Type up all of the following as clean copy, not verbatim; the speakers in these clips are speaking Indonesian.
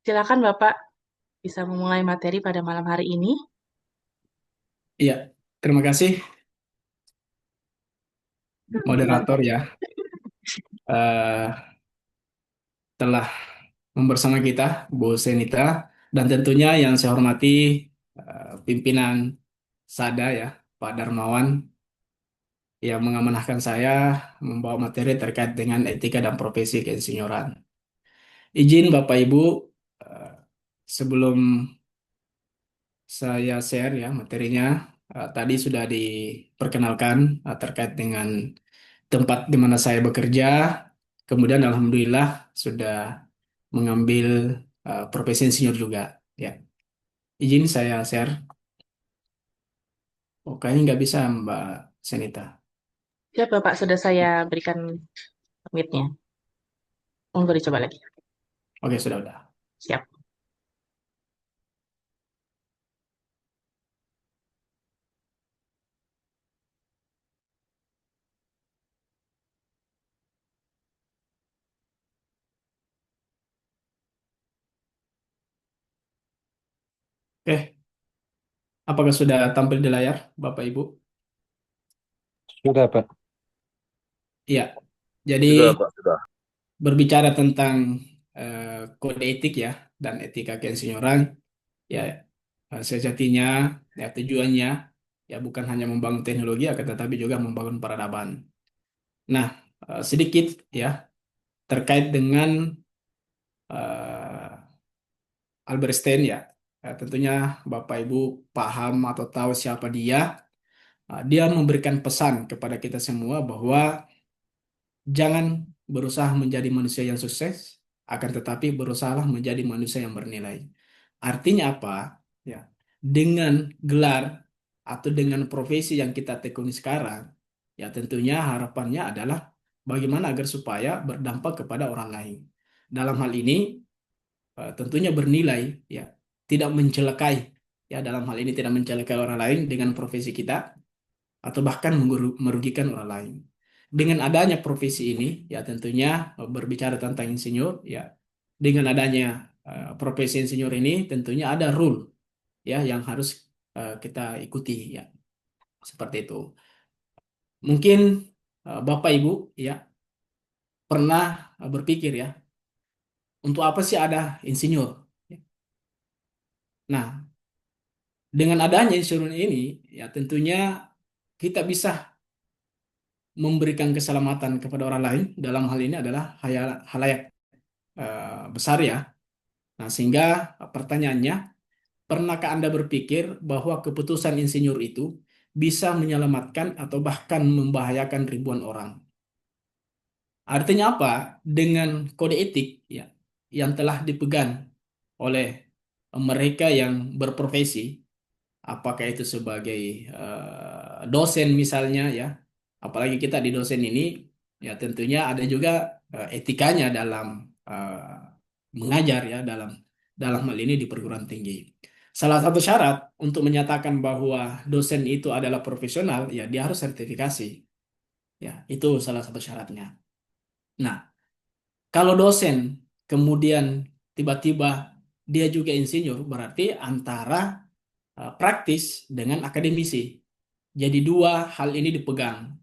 Silakan Bapak bisa memulai materi pada malam hari ini. Iya, terima kasih Gimana? moderator ya eh, telah membersama kita Bu Senita dan tentunya yang saya hormati pimpinan SADA ya Pak Darmawan yang mengamanahkan saya membawa materi terkait dengan etika dan profesi keinsinyoran. Izin Bapak Ibu eh, sebelum saya share ya materinya tadi sudah diperkenalkan terkait dengan tempat di mana saya bekerja. Kemudian alhamdulillah sudah mengambil profesi insinyur juga. Ya, izin saya share. Oh, kayaknya nggak bisa Mbak Senita. Siap Bapak, sudah saya berikan permitnya. Monggo dicoba lagi. Oke, sudah. Siap. Oke, apakah sudah tampil di layar, Bapak Ibu? Sudah, Pak. Iya. Jadi Sudah, Pak, sudah. berbicara tentang kode etik ya dan etika keinsinyoran, ya sejatinya ya tujuannya ya bukan hanya membangun teknologi akan tetapi juga membangun peradaban. Nah, sedikit ya terkait dengan eh, Albert Einstein ya. Tentunya Bapak Ibu paham atau tahu siapa dia. Dia memberikan pesan kepada kita semua bahwa jangan berusaha menjadi manusia yang sukses, akan tetapi berusahalah menjadi manusia yang bernilai. Artinya apa? Ya, dengan gelar atau dengan profesi yang kita tekuni sekarang, ya tentunya harapannya adalah bagaimana agar supaya berdampak kepada orang lain. Dalam hal ini tentunya bernilai, ya tidak mencelakai, ya dalam hal ini tidak mencelakai orang lain dengan profesi kita atau bahkan merugikan orang lain. Dengan adanya profesi ini, ya tentunya berbicara tentang insinyur, ya dengan adanya profesi insinyur ini tentunya ada rule ya yang harus kita ikuti ya seperti itu. Mungkin Bapak Ibu ya pernah berpikir ya untuk apa sih ada insinyur? Nah, dengan adanya insinyur ini ya tentunya kita bisa memberikan keselamatan kepada orang lain dalam hal ini adalah halayak besar ya. Nah, sehingga pertanyaannya, pernahkah Anda berpikir bahwa keputusan insinyur itu bisa menyelamatkan atau bahkan membahayakan ribuan orang? Artinya apa? Dengan kode etik ya yang telah dipegang oleh mereka yang berprofesi, apakah itu sebagai dosen misalnya ya, apalagi kita di dosen ini ya tentunya ada juga etikanya dalam mengajar ya dalam dalam hal ini di perguruan tinggi. Salah satu syarat untuk menyatakan bahwa dosen itu adalah profesional ya dia harus sertifikasi ya itu salah satu syaratnya. Nah, kalau dosen kemudian tiba-tiba dia juga insinyur berarti antara praktis dengan akademisi. Jadi dua hal ini dipegang.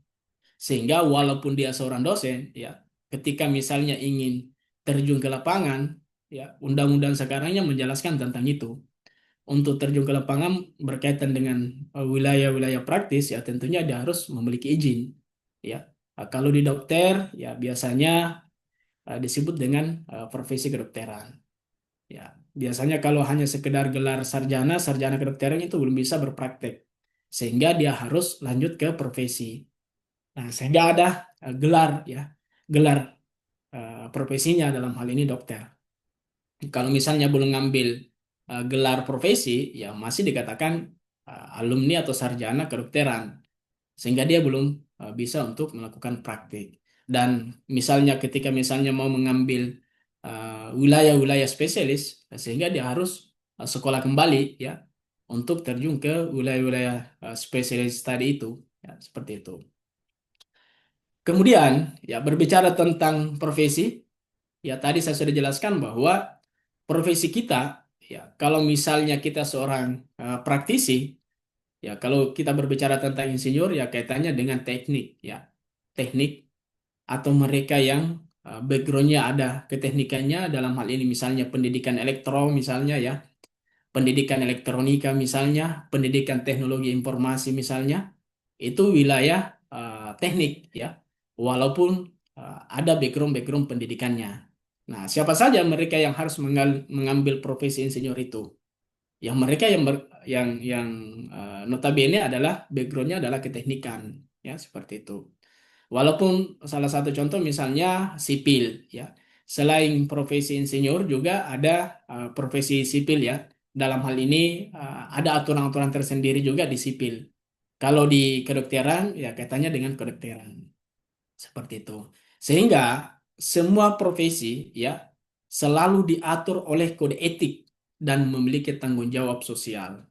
Sehingga walaupun dia seorang dosen, ya, ketika misalnya ingin terjun ke lapangan, ya, undang-undang sekarangnya menjelaskan tentang itu. Untuk terjun ke lapangan berkaitan dengan wilayah-wilayah praktis, ya tentunya dia harus memiliki izin. Ya, kalau di dokter, ya biasanya disebut dengan profesi kedokteran. Ya, biasanya kalau hanya sekedar gelar sarjana, sarjana kedokteran itu belum bisa berpraktek. Sehingga dia harus lanjut ke profesi. Nah, sehingga ada gelar ya, gelar profesinya dalam hal ini dokter. Kalau misalnya belum ngambil gelar profesi, ya masih dikatakan alumni atau sarjana kedokteran, sehingga dia belum bisa untuk melakukan praktik. Dan misalnya ketika misalnya mau mengambil wilayah-wilayah spesialis, sehingga dia harus sekolah kembali ya untuk terjun ke wilayah-wilayah spesialis tadi itu, ya seperti itu. Kemudian, ya berbicara tentang profesi, ya tadi saya sudah jelaskan bahwa profesi kita, ya kalau misalnya kita seorang praktisi, ya kalau kita berbicara tentang insinyur, ya kaitannya dengan teknik, ya teknik atau mereka yang backgroundnya ada keteknikannya dalam hal ini misalnya pendidikan elektro misalnya ya, pendidikan elektronika misalnya, pendidikan teknologi informasi misalnya, itu wilayah teknik ya, walaupun ada background-background pendidikannya. Nah, siapa saja mereka yang harus mengambil profesi insinyur itu? Yang mereka yang notabene adalah backgroundnya adalah keteknikan, ya seperti itu. Walaupun salah satu contoh misalnya sipil, ya. Selain profesi insinyur juga ada profesi sipil ya. Dalam hal ini ada aturan-aturan tersendiri juga di sipil. Kalau di kedokteran ya kaitannya dengan kedokteran. Seperti itu. Sehingga semua profesi ya selalu diatur oleh kode etik dan memiliki tanggung jawab sosial.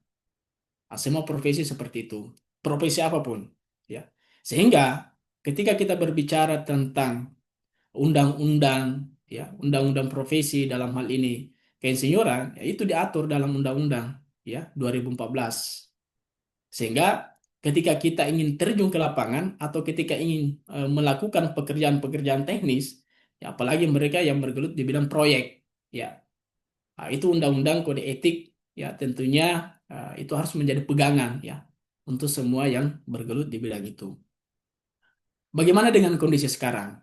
Nah, semua profesi seperti itu. Profesi apapun ya. Sehingga ketika kita berbicara tentang undang-undang ya, undang-undang profesi dalam hal ini keinsinyuran ya, itu diatur dalam undang-undang ya 2014. Sehingga ketika kita ingin terjun ke lapangan atau ketika ingin melakukan pekerjaan-pekerjaan teknis, ya apalagi mereka yang bergelut di bidang proyek, ya, nah, itu undang-undang kode etik, ya tentunya itu harus menjadi pegangan ya untuk semua yang bergelut di bidang itu. Bagaimana dengan kondisi sekarang?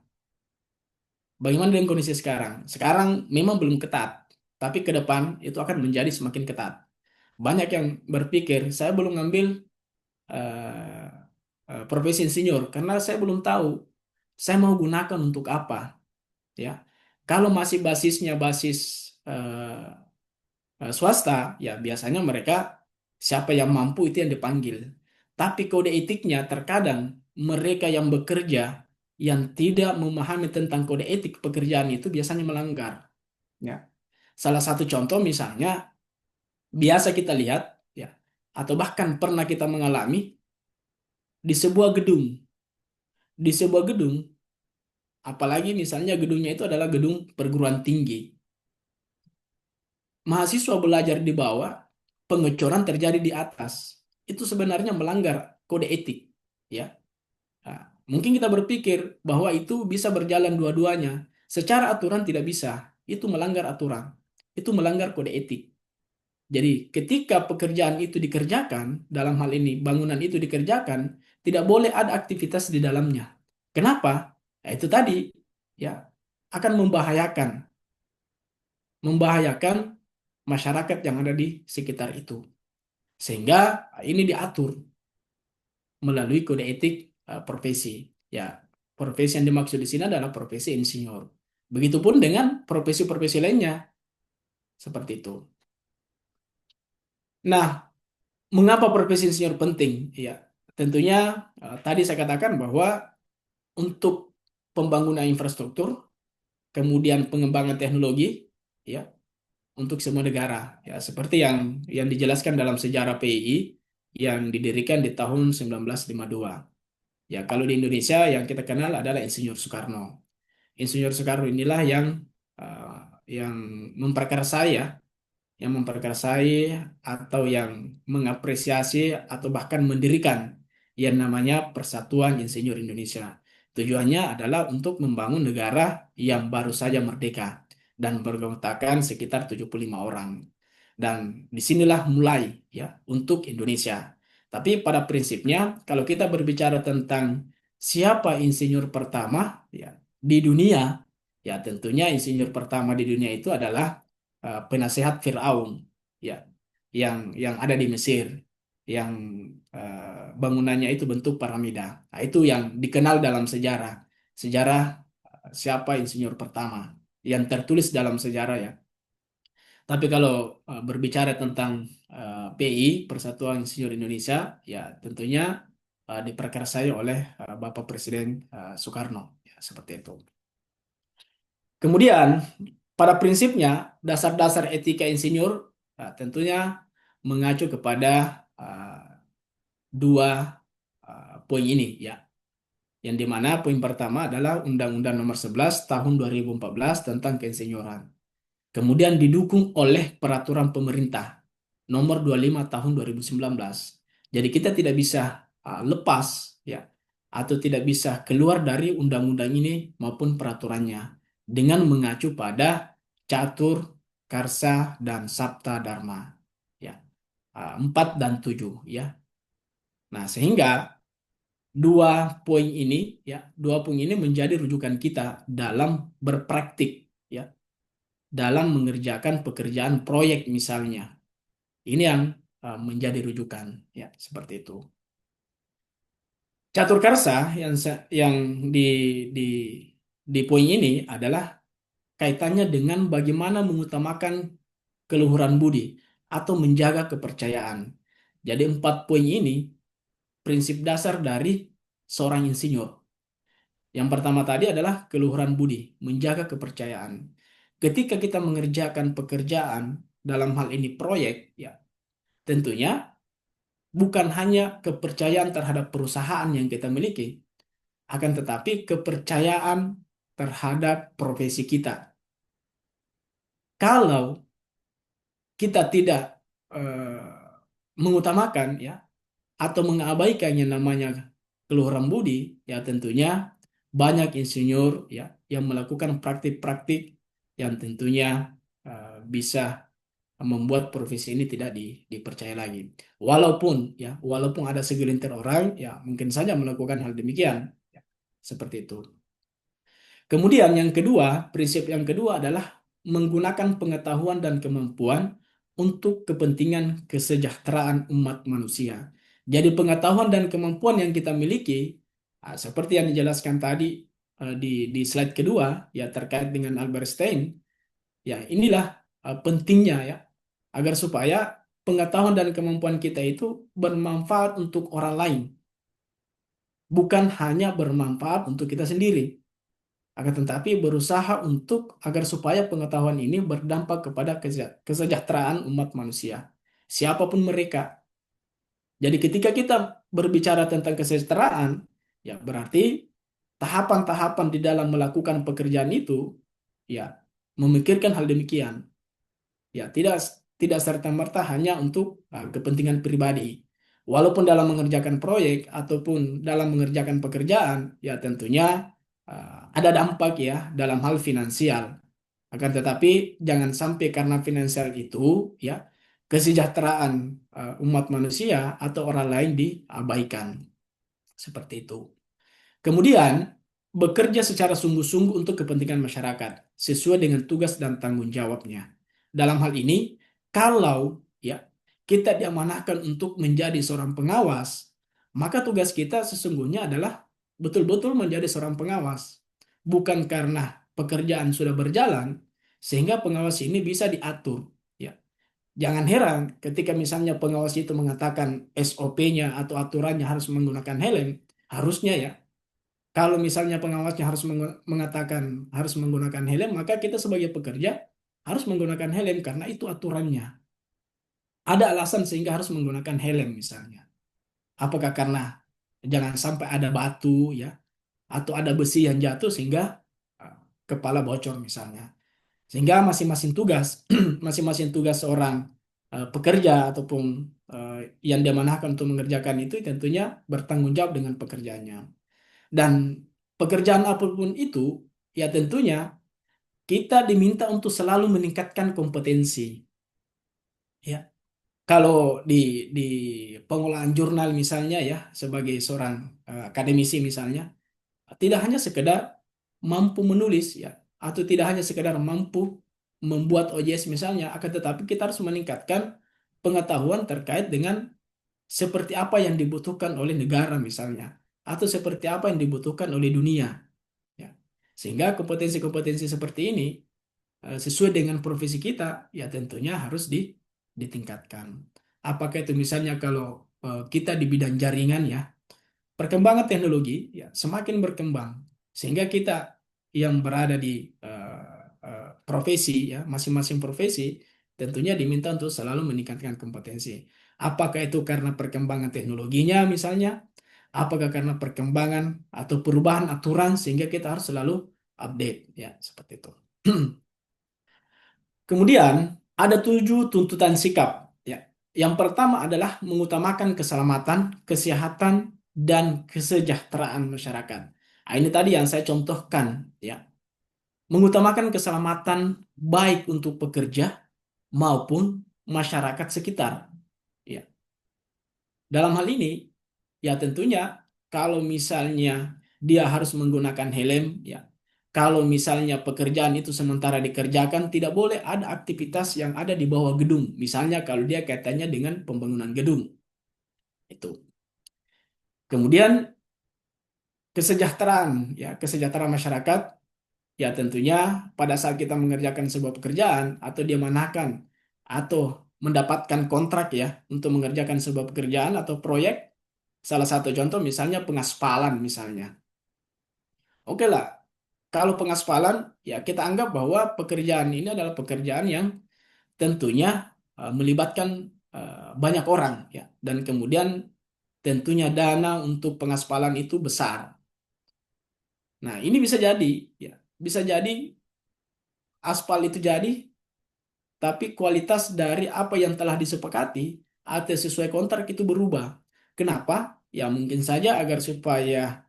Bagaimana dengan kondisi sekarang? Sekarang memang belum ketat, tapi ke depan itu akan menjadi semakin ketat. Banyak yang berpikir, saya belum ngambil eh, profesi insinyur karena saya belum tahu saya mau gunakan untuk apa, ya. Kalau masih basisnya basis swasta, ya biasanya mereka siapa yang mampu itu yang dipanggil. Tapi kode etiknya terkadang mereka yang bekerja yang tidak memahami tentang kode etik pekerjaan itu biasanya melanggar. Ya. Salah satu contoh misalnya biasa kita lihat ya atau bahkan pernah kita mengalami di sebuah gedung. Di sebuah gedung, apalagi misalnya gedungnya itu adalah gedung perguruan tinggi. Mahasiswa belajar di bawah, pengecoran terjadi di atas. Itu sebenarnya melanggar kode etik, ya. Nah, mungkin kita berpikir bahwa itu bisa berjalan dua-duanya. Secara aturan tidak bisa. Itu melanggar aturan. Itu melanggar kode etik. Jadi, ketika pekerjaan itu dikerjakan, dalam hal ini bangunan itu dikerjakan, tidak boleh ada aktivitas di dalamnya. Kenapa? Ya, itu tadi, ya, akan membahayakan masyarakat yang ada di sekitar itu. Sehingga ini diatur melalui kode etik profesi. Ya, profesi yang dimaksud di sini adalah profesi insinyur. Begitupun dengan profesi-profesi lainnya, seperti itu. Nah, mengapa profesi insinyur penting? Ya, tentunya tadi saya katakan bahwa untuk pembangunan infrastruktur, kemudian pengembangan teknologi, ya, untuk semua negara, ya, seperti yang dijelaskan dalam sejarah PII yang didirikan di tahun 1952. Ya, kalau di Indonesia yang kita kenal adalah Insinyur Soekarno. Insinyur Soekarno inilah uh, yang memperkasa ya, yang memperkasai atau yang mengapresiasi atau bahkan mendirikan yang namanya Persatuan Insinyur Indonesia. Tujuannya adalah untuk membangun negara yang baru saja merdeka dan beranggotakan sekitar 75 orang. Dan disinilah mulai ya untuk Indonesia. Tapi pada prinsipnya kalau kita berbicara tentang siapa insinyur pertama ya di dunia, ya tentunya insinyur pertama di dunia itu adalah penasehat Firaun ya yang ada di Mesir yang bangunannya itu bentuk piramida. Nah, itu yang dikenal dalam sejarah. Sejarah siapa insinyur pertama yang tertulis dalam sejarah ya. Tapi kalau berbicara tentang PI Persatuan Insinyur Indonesia ya tentunya diperkarsai oleh Bapak Presiden Soekarno ya seperti itu. Kemudian pada prinsipnya dasar-dasar etika insinyur tentunya mengacu kepada dua poin ini ya. Yang dimana poin pertama adalah Undang-Undang Nomor 11 Tahun 2014 tentang keinsinyuran. kemudian didukung oleh peraturan pemerintah nomor 25 tahun 2019. Jadi kita tidak bisa lepas ya atau tidak bisa keluar dari undang-undang ini maupun peraturannya dengan mengacu pada catur, karsa, dan sabta dharma ya. 4 dan 7 ya. Nah, sehingga dua poin ini menjadi rujukan kita dalam berpraktik ya, dalam mengerjakan pekerjaan proyek misalnya. Ini yang menjadi rujukan ya, seperti itu. Catur karsa yang di di di poin ini adalah kaitannya dengan bagaimana mengutamakan keluhuran budi atau menjaga kepercayaan. Jadi 4 poin ini prinsip dasar dari seorang insinyur. Yang pertama tadi adalah keluhuran budi, menjaga kepercayaan. Ketika kita mengerjakan pekerjaan, dalam hal ini proyek, ya tentunya bukan hanya kepercayaan terhadap perusahaan yang kita miliki, akan tetapi kepercayaan terhadap profesi kita. Kalau kita tidak mengutamakan ya atau mengabaikan yang namanya keluhuran budi, ya tentunya banyak insinyur ya yang melakukan praktik-praktik yang tentunya bisa membuat profesi ini tidak dipercaya lagi. Walaupun ada segelintir orang ya mungkin saja melakukan hal demikian, ya, seperti itu. Kemudian yang kedua, prinsip yang kedua adalah menggunakan pengetahuan dan kemampuan untuk kepentingan kesejahteraan umat manusia. Jadi pengetahuan dan kemampuan yang kita miliki, seperti yang dijelaskan tadi di slide kedua, ya terkait dengan Albert Einstein, ya inilah pentingnya ya, agar supaya pengetahuan dan kemampuan kita itu bermanfaat untuk orang lain, bukan hanya bermanfaat untuk kita sendiri. Akan tetapi berusaha untuk agar supaya pengetahuan ini berdampak kepada kesejahteraan umat manusia, siapapun mereka. Jadi ketika kita berbicara tentang kesejahteraan, ya berarti tahapan-tahapan di dalam melakukan pekerjaan itu, ya memikirkan hal demikian. Ya tidak tidak serta-merta hanya untuk kepentingan pribadi. Walaupun dalam mengerjakan proyek ataupun dalam mengerjakan pekerjaan, ya tentunya ada dampak ya dalam hal finansial. Akan tetapi jangan sampai karena finansial itu ya kesejahteraan umat manusia atau orang lain diabaikan. Seperti itu. Kemudian bekerja secara sungguh-sungguh untuk kepentingan masyarakat sesuai dengan tugas dan tanggung jawabnya. Dalam hal ini, kalau ya kita diamanahkan untuk menjadi seorang pengawas, maka tugas kita sesungguhnya adalah betul-betul menjadi seorang pengawas. Bukan karena pekerjaan sudah berjalan sehingga pengawas ini bisa diatur. Ya, jangan heran ketika misalnya pengawas itu mengatakan SOP-nya atau aturannya harus menggunakan helm, harusnya ya. Kalau misalnya pengawasnya harus mengatakan harus menggunakan helm, maka kita sebagai pekerja harus menggunakan helm karena itu aturannya. Ada alasan sehingga harus menggunakan helm misalnya. Apakah karena jangan sampai ada batu ya atau ada besi yang jatuh sehingga uh, kepala bocor misalnya. Sehingga masing-masing tugas masing-masing tugas seorang pekerja ataupun yang diamanahkan untuk mengerjakan itu tentunya bertanggung jawab dengan pekerjaannya. Dan pekerjaan apapun itu, ya tentunya kita diminta untuk selalu meningkatkan kompetensi. Ya, kalau di pengolahan jurnal misalnya ya, sebagai seorang akademisi misalnya, tidak hanya sekedar mampu menulis ya, atau tidak hanya sekedar mampu membuat OJS misalnya, akan tetapi kita harus meningkatkan pengetahuan terkait dengan seperti apa yang dibutuhkan oleh negara misalnya, atau seperti apa yang dibutuhkan oleh dunia. Ya. Sehingga kompetensi-kompetensi seperti ini sesuai dengan profesi kita, ya tentunya harus ditingkatkan. Apakah itu misalnya kalau kita di bidang jaringan ya, perkembangan teknologi ya semakin berkembang, sehingga kita yang berada di profesi ya, masing-masing profesi tentunya diminta untuk selalu meningkatkan kompetensi. Apakah itu karena perkembangan teknologinya misalnya, apakah karena perkembangan atau perubahan aturan sehingga kita harus selalu update ya seperti itu. Kemudian ada 7 tuntutan sikap. Ya. Yang pertama adalah mengutamakan keselamatan, kesehatan, dan kesejahteraan masyarakat. Nah, ini tadi yang saya contohkan, ya. Mengutamakan keselamatan baik untuk pekerja maupun masyarakat sekitar. Ya. Dalam hal ini, ya tentunya kalau misalnya dia harus menggunakan helm, ya. Kalau misalnya pekerjaan itu sementara dikerjakan, tidak boleh ada aktivitas yang ada di bawah gedung. Misalnya kalau dia kaitannya dengan pembangunan gedung. Itu. Kemudian kesejahteraan, ya kesejahteraan masyarakat, ya tentunya pada saat kita mengerjakan sebuah pekerjaan atau diamanahkan atau mendapatkan kontrak ya untuk mengerjakan sebuah pekerjaan atau proyek, salah satu contoh misalnya pengaspalan misalnya. Oke lah, kalau pengaspalan ya kita anggap bahwa pekerjaan ini adalah pekerjaan yang tentunya melibatkan banyak orang ya dan kemudian tentunya dana untuk pengaspalan itu besar. Nah, ini bisa jadi ya, bisa jadi aspal itu jadi tapi kualitas dari apa yang telah disepakati atau sesuai kontrak itu berubah. Kenapa? Ya mungkin saja agar supaya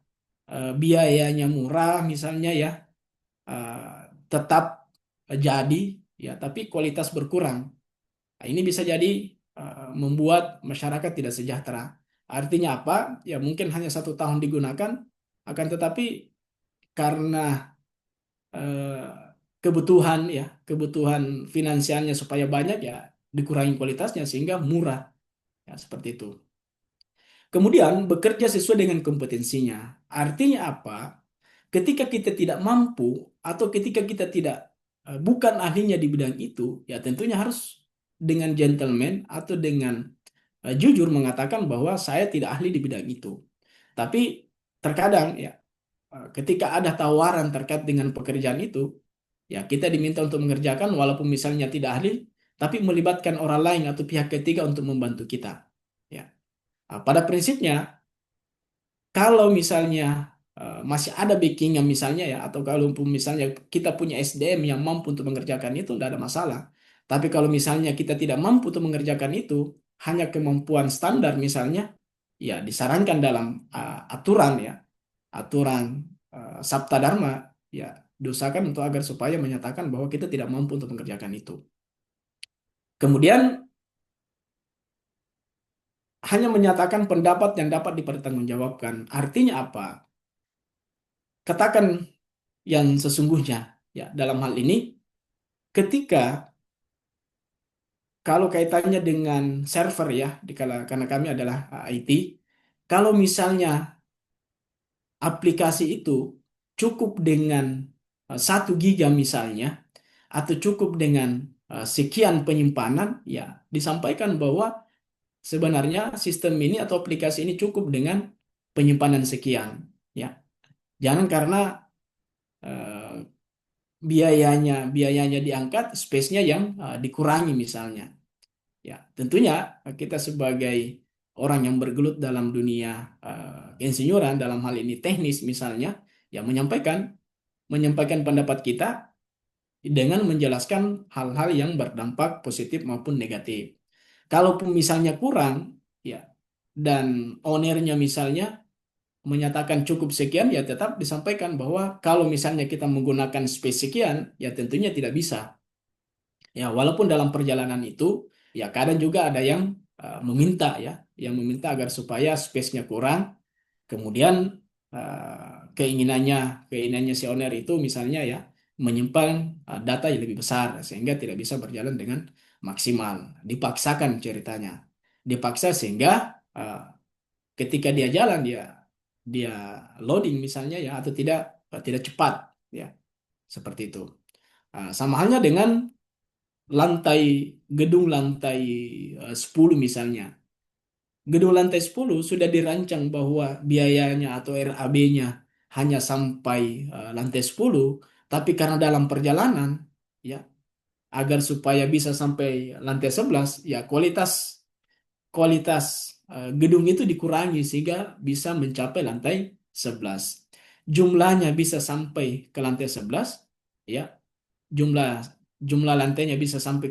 biayanya murah misalnya ya eh, tetap jadi ya tapi kualitas berkurang. Nah, ini bisa jadi membuat masyarakat tidak sejahtera. Artinya apa? Ya mungkin hanya 1 tahun digunakan, akan tetapi karena eh, kebutuhan ya kebutuhan finansialnya supaya banyak ya dikurangi kualitasnya sehingga murah ya seperti itu. Kemudian bekerja sesuai dengan kompetensinya. Artinya apa? Ketika kita tidak mampu atau ketika kita tidak bukan ahlinya di bidang itu, ya tentunya harus dengan gentleman atau dengan jujur mengatakan bahwa saya tidak ahli di bidang itu. Tapi terkadang ya ketika ada tawaran terkait dengan pekerjaan itu, ya kita diminta untuk mengerjakan walaupun misalnya tidak ahli, tapi melibatkan orang lain atau pihak ketiga untuk membantu kita. Ya. Pada prinsipnya kalau misalnya masih ada backing-nya misalnya ya atau kalau misalnya kita punya SDM yang mampu untuk mengerjakan itu tidak ada masalah. Tapi kalau misalnya kita tidak mampu untuk mengerjakan itu, hanya kemampuan standar misalnya, ya disarankan dalam aturan ya, aturan Sabta Dharma ya diusahakan untuk agar supaya menyatakan bahwa kita tidak mampu untuk mengerjakan itu. Kemudian hanya menyatakan pendapat yang dapat dipertanggungjawabkan. Artinya apa? Katakan yang sesungguhnya ya dalam hal ini ketika kalau kaitannya dengan server ya karena kami adalah IT kalau misalnya aplikasi itu cukup dengan 1 giga misalnya atau cukup dengan sekian penyimpanan ya disampaikan bahwa sebenarnya sistem ini atau aplikasi ini cukup dengan penyimpanan sekian ya jangan karena eh, biayanya diangkat, space-nya yang dikurangi misalnya. Ya, tentunya kita sebagai orang yang bergelut dalam dunia keinsinyuran dalam hal ini teknis misalnya, ya menyampaikan pendapat kita dengan menjelaskan hal-hal yang berdampak positif maupun negatif. Kalaupun misalnya kurang, ya dan ownernya misalnya menyatakan cukup sekian, ya tetap disampaikan bahwa kalau misalnya kita menggunakan space sekian, ya tentunya tidak bisa. Ya, walaupun dalam perjalanan itu, ya kadang juga ada yang meminta ya, yang meminta agar supaya space-nya kurang, kemudian keinginannya si owner itu misalnya ya menyimpan data yang lebih besar sehingga tidak bisa berjalan dengan maksimal. Dipaksakan ceritanya, dipaksa sehingga uh, ketika dia jalan dia loading misalnya ya atau tidak cepat ya seperti itu. Sama halnya dengan lantai gedung lantai 10 misalnya. Gedung lantai 10 sudah dirancang bahwa biayanya atau RAB-nya hanya sampai lantai 10, tapi karena dalam perjalanan ya agar supaya bisa sampai lantai 11 ya kualitas gedung itu dikurangi sehingga bisa mencapai lantai 11. Jumlahnya bisa sampai ke lantai 11 ya. Jumlah jumlah lantainya bisa sampai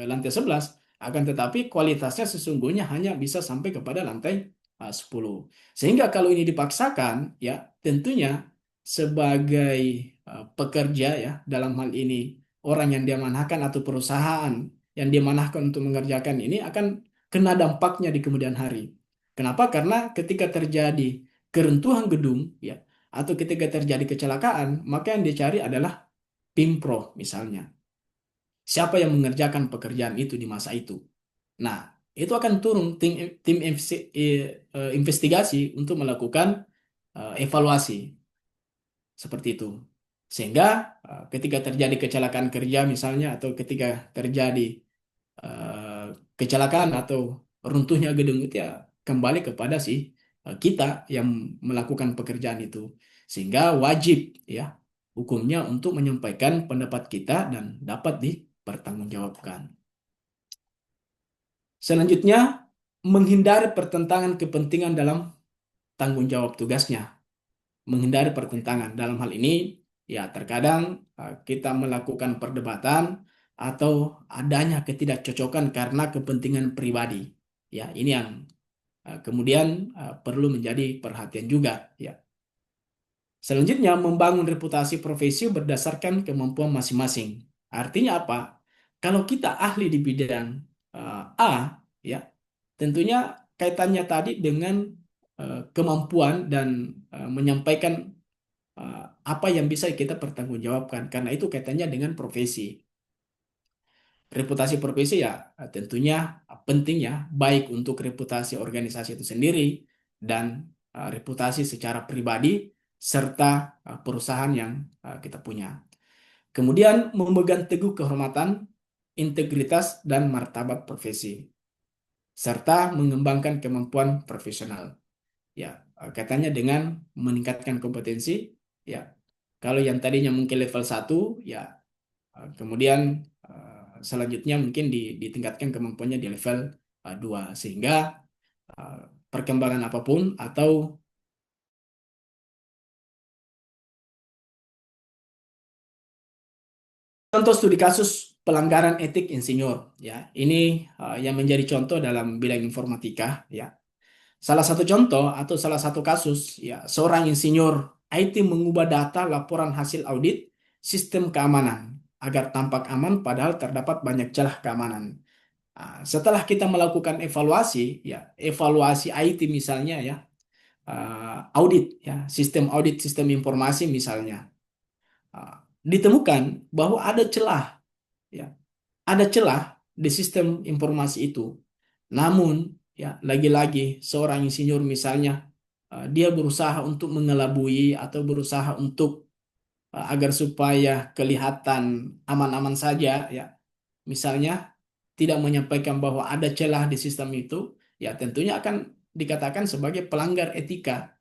lantai 11, akan tetapi kualitasnya sesungguhnya hanya bisa sampai kepada lantai 10. Sehingga kalau ini dipaksakan, ya tentunya sebagai pekerja, ya dalam hal ini orang yang diamanahkan atau perusahaan yang diamanahkan untuk mengerjakan ini akan kena dampaknya di kemudian hari. Kenapa? Karena ketika terjadi keruntuhan gedung, ya, atau ketika terjadi kecelakaan, maka yang dicari adalah Pimpro misalnya. Siapa yang mengerjakan pekerjaan itu di masa itu? Nah, itu akan turun tim investigasi untuk melakukan evaluasi seperti itu. Sehingga ketika terjadi kecelakaan kerja misalnya, atau ketika terjadi eh, kecelakaan atau runtuhnya gedung itu, ya kembali kepada kita yang melakukan pekerjaan itu. Sehingga wajib, ya hukumnya untuk menyampaikan pendapat kita dan dapat dipertanggungjawabkan. Selanjutnya, menghindari pertentangan kepentingan dalam tanggung jawab tugasnya. Menghindari pertentangan dalam hal ini, ya terkadang kita melakukan perdebatan atau adanya ketidakcocokan karena kepentingan pribadi. Ya, ini yang kemudian perlu menjadi perhatian juga, ya. Selanjutnya, membangun reputasi profesi berdasarkan kemampuan masing-masing. Artinya apa? Kalau kita ahli di bidang A, ya, tentunya kaitannya tadi dengan kemampuan dan menyampaikan eh, apa yang bisa kita pertanggungjawabkan. Karena itu kaitannya dengan profesi. Reputasi profesi, ya tentunya penting, ya, baik untuk reputasi organisasi itu sendiri dan reputasi secara pribadi serta perusahaan yang kita punya. Kemudian memegang teguh kehormatan, integritas dan martabat profesi serta mengembangkan kemampuan profesional. Ya, kaitannya dengan meningkatkan kompetensi, ya. Kalau yang tadinya mungkin level 1, ya kemudian selanjutnya mungkin ditingkatkan kemampuannya di level 2, sehingga uh, perkembangan apapun atau contoh studi kasus pelanggaran etik insinyur, ya. Ini yang menjadi contoh dalam bidang informatika, ya. Salah satu contoh atau salah satu kasus, ya, seorang insinyur IT mengubah data laporan hasil audit sistem keamanan agar tampak aman padahal terdapat banyak celah keamanan. Setelah kita melakukan evaluasi, ya, evaluasi IT misalnya, ya, audit, ya, sistem informasi misalnya, ditemukan bahwa ada celah, ya, ada celah di sistem informasi itu. Namun, ya, lagi-lagi seorang insinyur misalnya, dia berusaha untuk mengelabui atau berusaha untuk agar supaya kelihatan aman-aman saja, ya. Misalnya tidak menyampaikan bahwa ada celah di sistem itu, ya tentunya akan dikatakan sebagai pelanggar etika,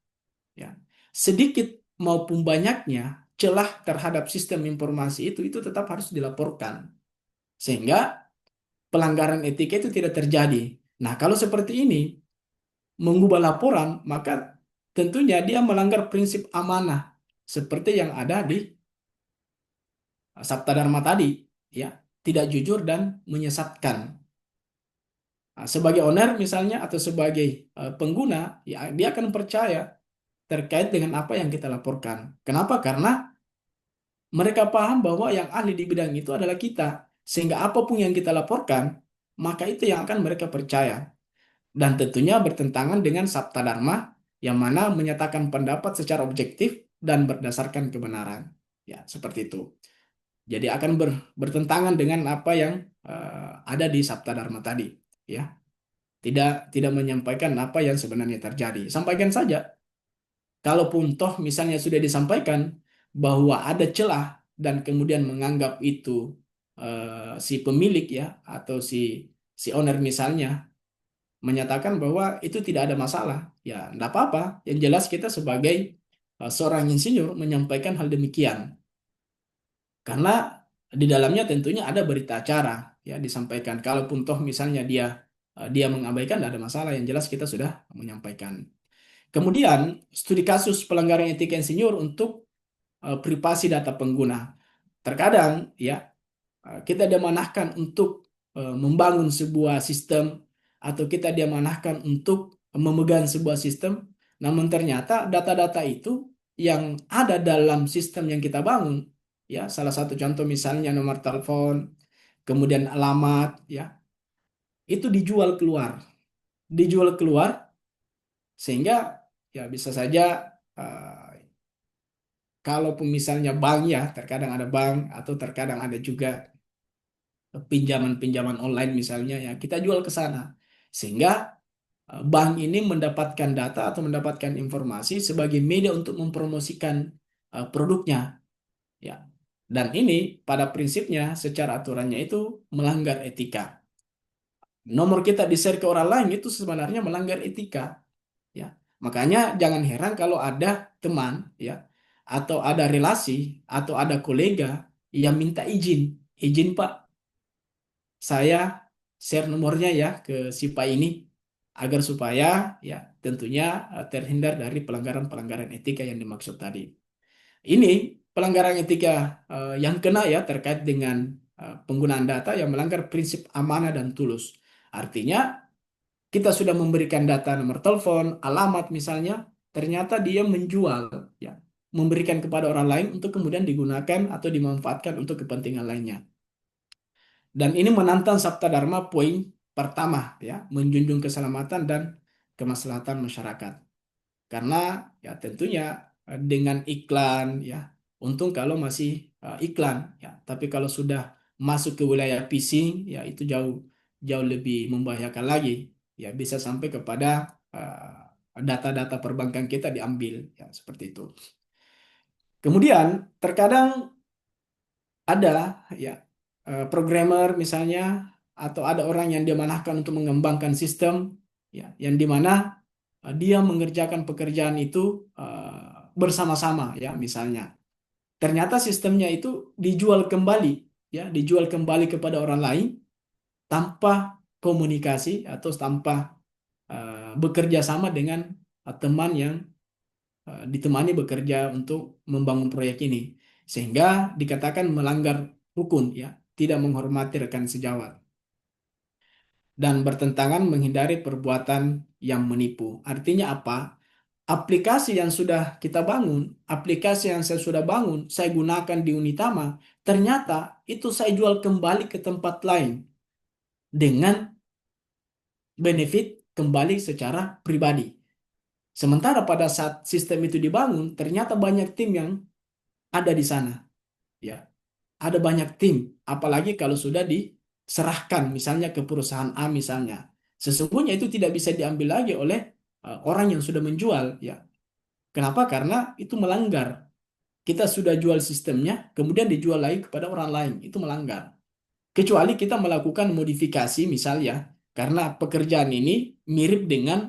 ya. Sedikit maupun banyaknya celah terhadap sistem informasi itu tetap harus dilaporkan sehingga pelanggaran etika itu tidak terjadi. Nah, kalau seperti ini mengubah laporan, maka tentunya dia melanggar prinsip amanah seperti yang ada di Sabta Dharma tadi, ya, tidak jujur dan menyesatkan. Nah, sebagai owner misalnya atau sebagai pengguna, ya dia akan percaya terkait dengan apa yang kita laporkan. Kenapa? Karena mereka paham bahwa yang ahli di bidang itu adalah kita. Sehingga apapun yang kita laporkan, maka itu yang akan mereka percaya. Dan tentunya bertentangan dengan Sabta Dharma yang mana menyatakan pendapat secara objektif dan berdasarkan kebenaran. Ya, seperti itu. Jadi akan bertentangan dengan apa yang ada di Sabta Dharma tadi, ya. Tidak menyampaikan apa yang sebenarnya terjadi. Sampaikan saja. Kalaupun toh misalnya sudah disampaikan bahwa ada celah dan kemudian menganggap itu si pemilik, ya, atau si owner misalnya menyatakan bahwa itu tidak ada masalah, ya enggak apa-apa. Yang jelas kita sebagai seorang insinyur menyampaikan hal demikian. Karena di dalamnya tentunya ada berita acara, ya, disampaikan. Kalaupun toh misalnya dia mengabaikan, tidak ada masalah. Yang jelas kita sudah menyampaikan. Kemudian studi kasus pelanggaran etika insinyur untuk privasi data pengguna. Terkadang, ya, kita diamanahkan untuk membangun sebuah sistem atau kita diamanahkan untuk memegang sebuah sistem, namun ternyata data-data itu yang ada dalam sistem yang kita bangun, ya salah satu contoh misalnya nomor telepon, kemudian alamat, ya itu dijual keluar sehingga ya bisa saja kalaupun misalnya bank ya terkadang ada bank atau terkadang ada juga pinjaman-pinjaman online misalnya ya kita jual ke sana sehingga bank ini mendapatkan data atau mendapatkan informasi sebagai media untuk mempromosikan produknya ya dan ini pada prinsipnya secara aturannya itu melanggar etika. Nomor kita di-share ke orang lain itu sebenarnya melanggar etika ya. Makanya jangan heran kalau ada teman ya atau ada relasi atau ada kolega yang minta izin Pak, saya share nomornya ya ke si Pak ini agar supaya ya tentunya terhindar dari pelanggaran-pelanggaran etika yang dimaksud tadi. Ini pelanggaran etika yang kena ya terkait dengan penggunaan data yang melanggar prinsip amanah dan tulus. Artinya kita sudah memberikan data nomor telepon, alamat misalnya, ternyata dia menjual ya, memberikan kepada orang lain untuk kemudian digunakan atau dimanfaatkan untuk kepentingan lainnya. Dan ini menantang Sabta Dharma poin pertama ya, menjunjung keselamatan dan kemaslahatan masyarakat. Karena ya tentunya dengan iklan ya, untung kalau masih iklan ya, tapi kalau sudah masuk ke wilayah phishing ya itu jauh jauh lebih membahayakan lagi. Ya bisa sampai kepada data-data perbankan kita diambil ya seperti itu. Kemudian terkadang ada ya programmer misalnya atau ada orang yang diamanahkan untuk mengembangkan sistem ya yang dimana dia mengerjakan pekerjaan itu bersama-sama ya misalnya. Ternyata sistemnya itu dijual kembali ya, dijual kembali kepada orang lain tanpa komunikasi atau tanpa bekerja sama dengan teman yang ditemani bekerja untuk membangun proyek ini. Sehingga dikatakan melanggar rukun ya, tidak menghormati rekan sejawat dan bertentangan menghindari perbuatan yang menipu. Artinya apa? Aplikasi yang sudah kita bangun, aplikasi yang saya sudah bangun, saya gunakan di Unitama, ternyata itu saya jual kembali ke tempat lain dengan benefit kembali secara pribadi. Sementara pada saat sistem itu dibangun, ternyata banyak tim yang ada di sana. Ya, ada banyak tim, apalagi kalau sudah diserahkan misalnya ke perusahaan A misalnya. Sesungguhnya itu tidak bisa diambil lagi oleh orang yang sudah menjual, ya. Kenapa? Karena itu melanggar. Kita sudah jual sistemnya, kemudian dijual lagi kepada orang lain. Itu melanggar. Kecuali kita melakukan modifikasi misalnya, karena pekerjaan ini mirip dengan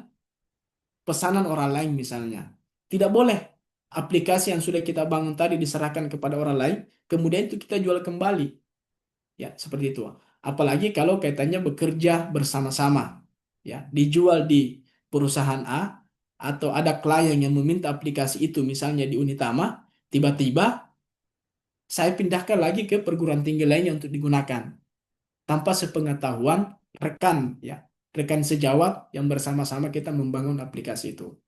pesanan orang lain misalnya. Tidak boleh aplikasi yang sudah kita bangun tadi diserahkan kepada orang lain, kemudian itu kita jual kembali. Ya, seperti itu. Apalagi kalau kaitannya bekerja bersama-sama. Ya, dijual di perusahaan A atau ada klien yang meminta aplikasi itu misalnya di Unitama, tiba-tiba saya pindahkan lagi ke perguruan tinggi lainnya untuk digunakan tanpa sepengetahuan rekan ya, rekan sejawat yang bersama-sama kita membangun aplikasi itu.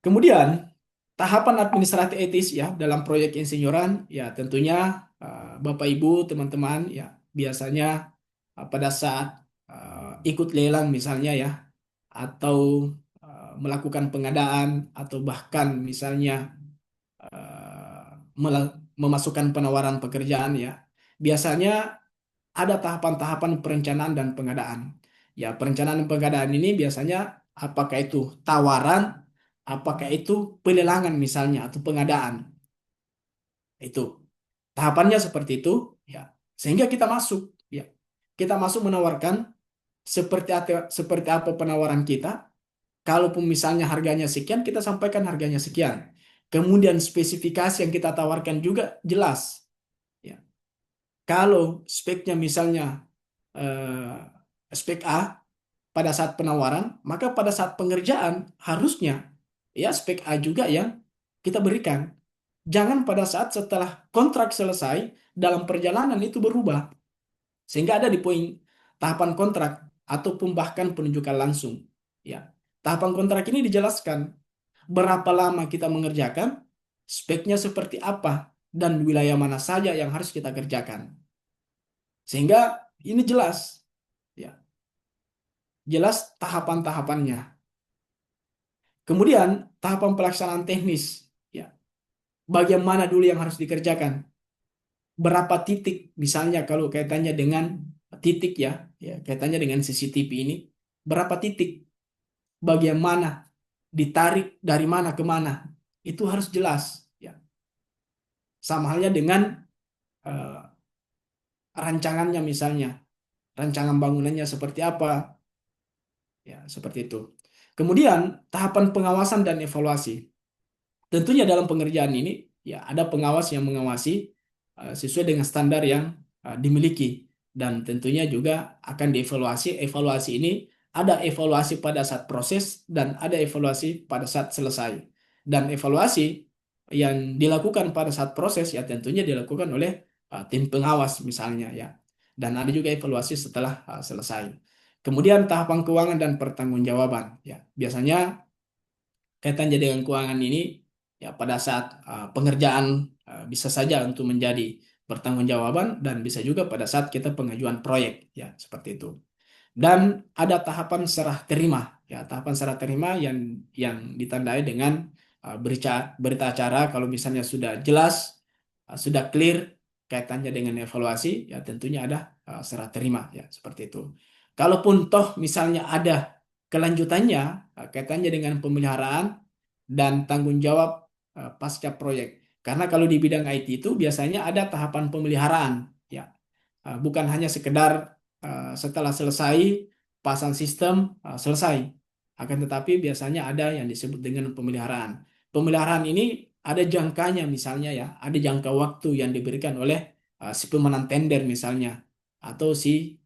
Kemudian tahapan administratif etis ya dalam proyek insinyuran ya tentunya Bapak Ibu teman-teman ya biasanya pada saat ikut lelang misalnya ya atau melakukan pengadaan atau bahkan misalnya memasukkan penawaran pekerjaan ya biasanya ada tahapan-tahapan perencanaan dan pengadaan. Ya, perencanaan dan pengadaan ini biasanya apakah itu tawaran, apakah itu pelelangan misalnya atau pengadaan. Itu tahapannya seperti itu ya. Sehingga kita masuk ya. Kita masuk menawarkan seperti apa penawaran kita. Kalaupun misalnya harganya sekian, kita sampaikan harganya sekian. Kemudian spesifikasi yang kita tawarkan juga jelas. Ya. Kalau speknya misalnya spek A pada saat penawaran, maka pada saat pengerjaan harusnya ya spek A juga yang kita berikan. Jangan pada saat setelah kontrak selesai dalam perjalanan itu berubah. Sehingga ada di poin tahapan kontrak ataupun bahkan penunjukan langsung. Ya, tahapan kontrak ini dijelaskan berapa lama kita mengerjakan, speknya seperti apa, dan wilayah mana saja yang harus kita kerjakan. Sehingga ini jelas, ya, jelas tahapan-tahapannya. Kemudian tahapan pelaksanaan teknis, ya, bagian mana dulu yang harus dikerjakan, berapa titik, misalnya kalau kaitannya dengan titik ya kaitannya dengan CCTV ini, berapa titik, bagian mana, ditarik dari mana ke mana, itu harus jelas, ya. Sama halnya dengan eh, rancangannya misalnya, rancangan bangunannya seperti apa, ya seperti itu. Kemudian tahapan pengawasan dan evaluasi. Tentunya dalam pengerjaan ini ya ada pengawas yang mengawasi sesuai dengan standar yang dimiliki, dan tentunya juga akan dievaluasi. Evaluasi ini ada evaluasi pada saat proses dan ada evaluasi pada saat selesai. Dan evaluasi yang dilakukan pada saat proses ya tentunya dilakukan oleh tim pengawas misalnya ya. Dan ada juga evaluasi setelah selesai. Kemudian tahapan keuangan dan pertanggungjawaban ya. Biasanya kaitannya dengan keuangan ini ya pada saat pengerjaan bisa saja untuk menjadi pertanggungjawaban dan bisa juga pada saat kita pengajuan proyek ya seperti itu. Dan ada tahapan serah terima ya, tahapan serah terima yang ditandai dengan berita acara kalau misalnya sudah jelas, sudah clear kaitannya dengan evaluasi ya tentunya ada serah terima ya seperti itu. Kalaupun toh misalnya ada kelanjutannya kaitannya dengan pemeliharaan dan tanggung jawab pasca proyek. Karena kalau di bidang IT itu biasanya ada tahapan pemeliharaan, ya. Bukan hanya sekedar setelah selesai pasang sistem selesai. Akan tetapi biasanya ada yang disebut dengan pemeliharaan. Pemeliharaan ini ada jangkanya misalnya ya, ada jangka waktu yang diberikan oleh si pemenang tender misalnya atau si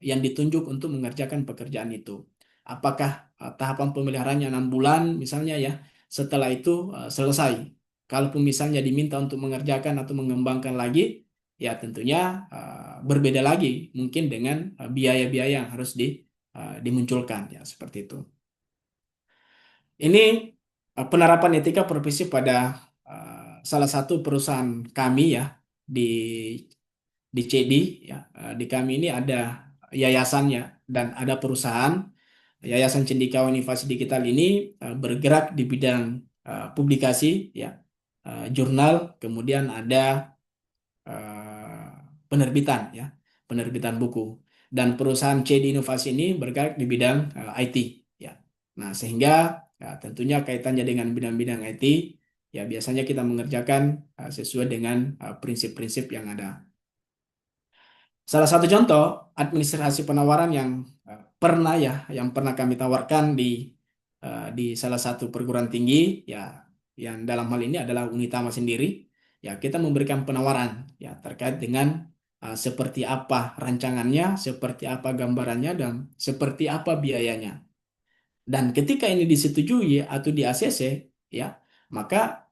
yang ditunjuk untuk mengerjakan pekerjaan itu. Apakah tahapan pemeliharaannya 6 bulan misalnya ya, setelah itu selesai. Kalaupun misalnya diminta untuk mengerjakan atau mengembangkan lagi, ya tentunya berbeda lagi mungkin dengan biaya-biaya yang harus dimunculkan ya seperti itu. Ini penerapan etika profesi pada salah satu perusahaan kami ya di CD ya. Di kami ini ada yayasannya dan ada perusahaan. Yayasan Cendekiawan Inovasi Digital ini bergerak di bidang publikasi ya, jurnal, kemudian ada eh, penerbitan ya, penerbitan buku. Dan perusahaan CD Inovasi ini bergerak di bidang IT ya. Nah, sehingga ya, tentunya kaitannya dengan bidang-bidang IT ya biasanya kita mengerjakan sesuai dengan prinsip-prinsip yang ada. Salah satu contoh administrasi penawaran yang pernah kami tawarkan di salah satu perguruan tinggi ya, yang dalam hal ini adalah Unitama sendiri ya, kita memberikan penawaran ya terkait dengan seperti apa rancangannya, seperti apa gambarannya, dan seperti apa biayanya. Dan ketika ini disetujui atau di ACC ya, maka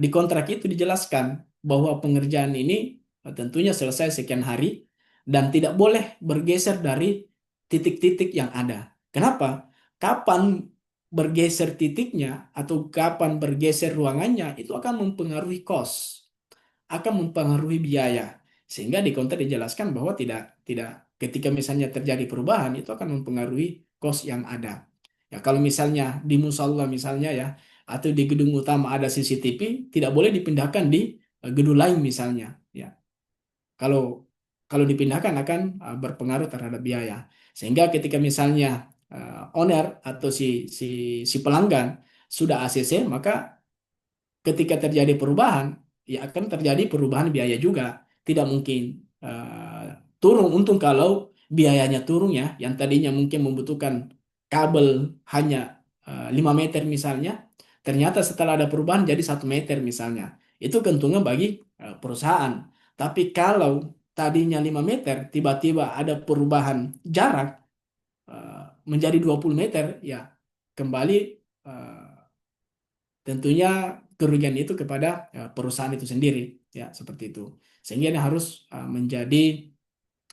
di kontrak itu dijelaskan bahwa pengerjaan ini tentunya selesai sekian hari dan tidak boleh bergeser dari titik-titik yang ada. Kenapa? Kapan bergeser titiknya atau kapan bergeser ruangannya itu akan mempengaruhi cost, akan mempengaruhi biaya. Sehingga di kontrak dijelaskan bahwa tidak tidak ketika misalnya terjadi perubahan itu akan mempengaruhi cost yang ada. Ya, kalau misalnya di musola misalnya ya, atau di gedung utama ada CCTV, tidak boleh dipindahkan di gedung lain misalnya. Ya, kalau kalau dipindahkan akan berpengaruh terhadap biaya. Sehingga ketika misalnya owner atau si si pelanggan sudah ACC, maka ketika terjadi perubahan, ya akan terjadi perubahan biaya juga. Tidak mungkin turun. Untung kalau biayanya turun ya, yang tadinya mungkin membutuhkan kabel hanya 5 meter misalnya, ternyata setelah ada perubahan jadi 1 meter misalnya. Itu keuntungan bagi perusahaan. Tapi kalau tadinya 5 meter, tiba-tiba ada perubahan jarak menjadi 20 meter, ya kembali tentunya kerugian itu kepada perusahaan itu sendiri, ya seperti itu. Sehingga ini harus menjadi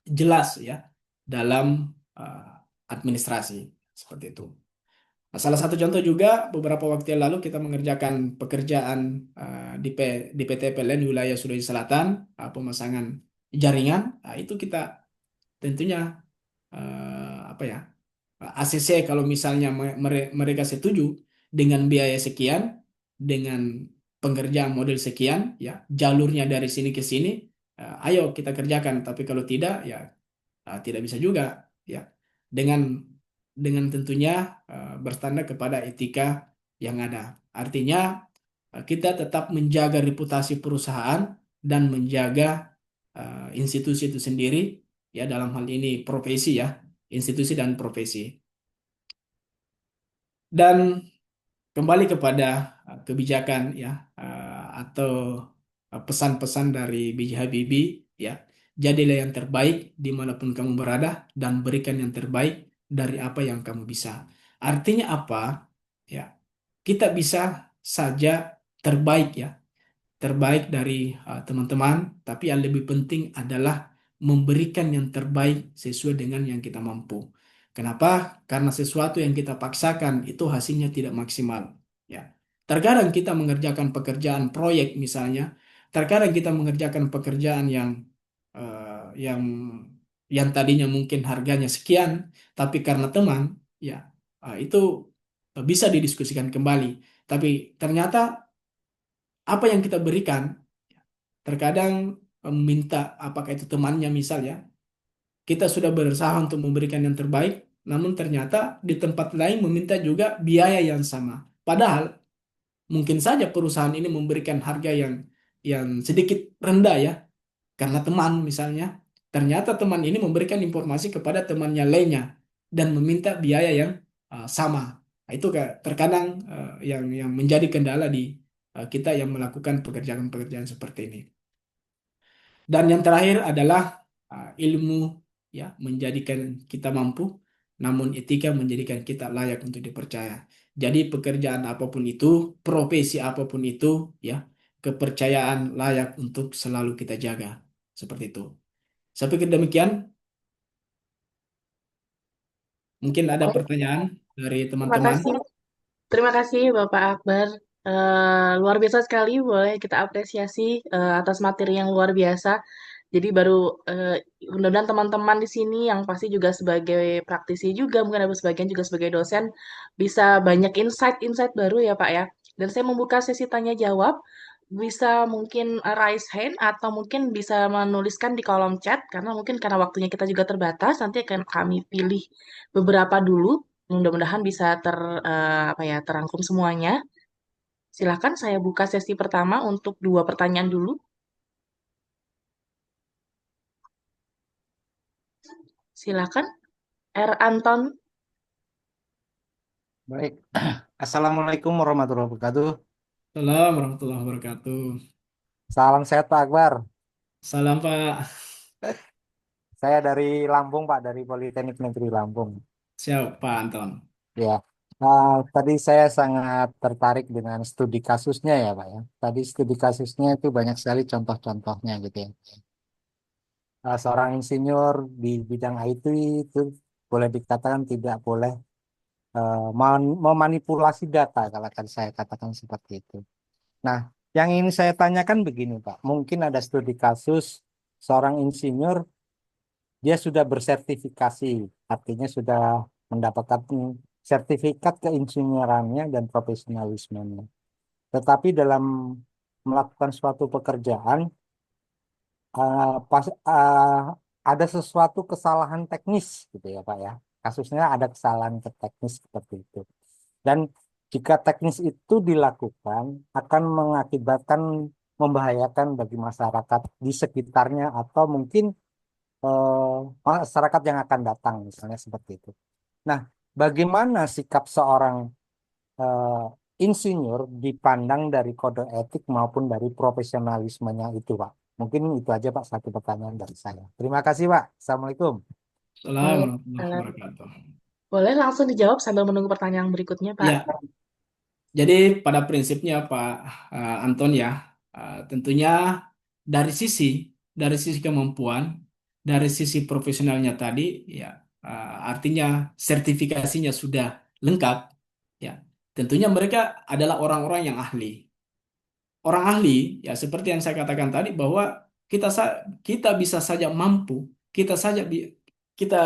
jelas ya dalam administrasi seperti itu. Nah, salah satu contoh juga beberapa waktu yang lalu kita mengerjakan pekerjaan di PT PLN wilayah Sulawesi Selatan, pemasangan jaringan. Nah, itu kita tentunya apa ya, ACC kalau misalnya mereka setuju dengan biaya sekian, dengan pengerjaan model sekian, ya jalurnya dari sini ke sini, ayo kita kerjakan. Tapi kalau tidak, ya tidak bisa juga, ya dengan tentunya bertanda kepada etika yang ada. Artinya kita tetap menjaga reputasi perusahaan dan menjaga institusi itu sendiri, ya dalam hal ini profesi ya, institusi dan profesi. Dan kembali kepada kebijakan ya, atau pesan-pesan dari B.J. Habibie, ya jadilah yang terbaik dimanapun kamu berada dan berikan yang terbaik dari apa yang kamu bisa. Artinya apa? Ya, kita bisa saja terbaik ya, terbaik dari teman-teman, tapi yang lebih penting adalah memberikan yang terbaik sesuai dengan yang kita mampu. Kenapa? Karena sesuatu yang kita paksakan itu hasilnya tidak maksimal. Ya, terkadang kita mengerjakan pekerjaan proyek misalnya, terkadang kita mengerjakan pekerjaan yang tadinya mungkin harganya sekian, tapi karena teman, ya itu bisa didiskusikan kembali. Tapi ternyata apa yang kita berikan terkadang meminta, apakah itu temannya misalnya, kita sudah berusaha untuk memberikan yang terbaik, namun ternyata di tempat lain meminta juga biaya yang sama. Padahal mungkin saja perusahaan ini memberikan harga yang sedikit rendah ya, karena teman misalnya. Ternyata teman ini memberikan informasi kepada temannya lainnya dan meminta biaya yang sama. Nah, itu terkadang yang menjadi kendala di kita yang melakukan pekerjaan-pekerjaan seperti ini. Dan yang terakhir adalah ilmu ya menjadikan kita mampu, namun etika menjadikan kita layak untuk dipercaya. Jadi pekerjaan apapun itu, profesi apapun itu, ya kepercayaan layak untuk selalu kita jaga. Seperti itu. Saya pikir demikian. Mungkin ada pertanyaan dari Terima teman-teman. kasih. Terima kasih Bapak Akbar. Luar biasa sekali, boleh kita apresiasi atas materi yang luar biasa. Jadi baru eh, mudah-mudahan teman-teman di sini yang pasti juga sebagai praktisi juga, mungkin ada sebagian juga sebagai dosen, bisa banyak insight-insight baru ya Pak ya. Dan saya membuka sesi tanya jawab, bisa mungkin raise hand atau mungkin bisa menuliskan di kolom chat, karena mungkin karena waktunya kita juga terbatas, nanti akan kami pilih beberapa dulu. Mudah-mudahan bisa apa ya, terangkum semuanya. Silakan saya buka sesi pertama untuk 2 pertanyaan dulu. Silakan. R. Anton. Baik. Assalamualaikum warahmatullahi wabarakatuh. Assalamualaikum warahmatullahi wabarakatuh. Salam sehat Pak Akbar. Salam Pak. Saya dari Lampung Pak, dari Politeknik Negeri Lampung. Siap Pak Anton. Ya. Tadi saya sangat tertarik dengan studi kasusnya ya Pak ya. Tadi studi kasusnya itu banyak sekali contoh-contohnya gitu ya. Seorang insinyur di bidang IT itu boleh dikatakan tidak boleh memanipulasi data kalau akan saya katakan seperti itu. Nah, yang ini saya tanyakan begini, Pak. Mungkin ada studi kasus seorang insinyur, dia sudah bersertifikasi, artinya sudah mendapatkan sertifikat keinsinyurannya dan profesionalismenya. Tetapi dalam melakukan suatu pekerjaan, ada sesuatu kesalahan teknis, gitu ya, Pak ya. Kasusnya ada kesalahan teknis seperti itu. Dan jika teknis itu dilakukan, akan mengakibatkan membahayakan bagi masyarakat di sekitarnya atau mungkin masyarakat yang akan datang, misalnya seperti itu. Nah, bagaimana sikap seorang eh, insinyur dipandang dari kode etik maupun dari profesionalismenya itu, Pak? Mungkin itu aja, Pak, satu pertanyaan dari saya. Terima kasih, Pak. Assalamualaikum. Assalamualaikum warahmatullahi Waalaikumsalam. wabarakatuh. Boleh langsung dijawab sambil menunggu pertanyaan berikutnya, Pak. Ya, Jadi pada prinsipnya Pak Anton ya, tentunya dari sisi kemampuan, dari sisi profesionalnya tadi ya, artinya sertifikasinya sudah lengkap ya. Tentunya mereka adalah orang-orang yang ahli. Orang ahli ya seperti yang saya katakan tadi bahwa kita bisa saja mampu, kita saja kita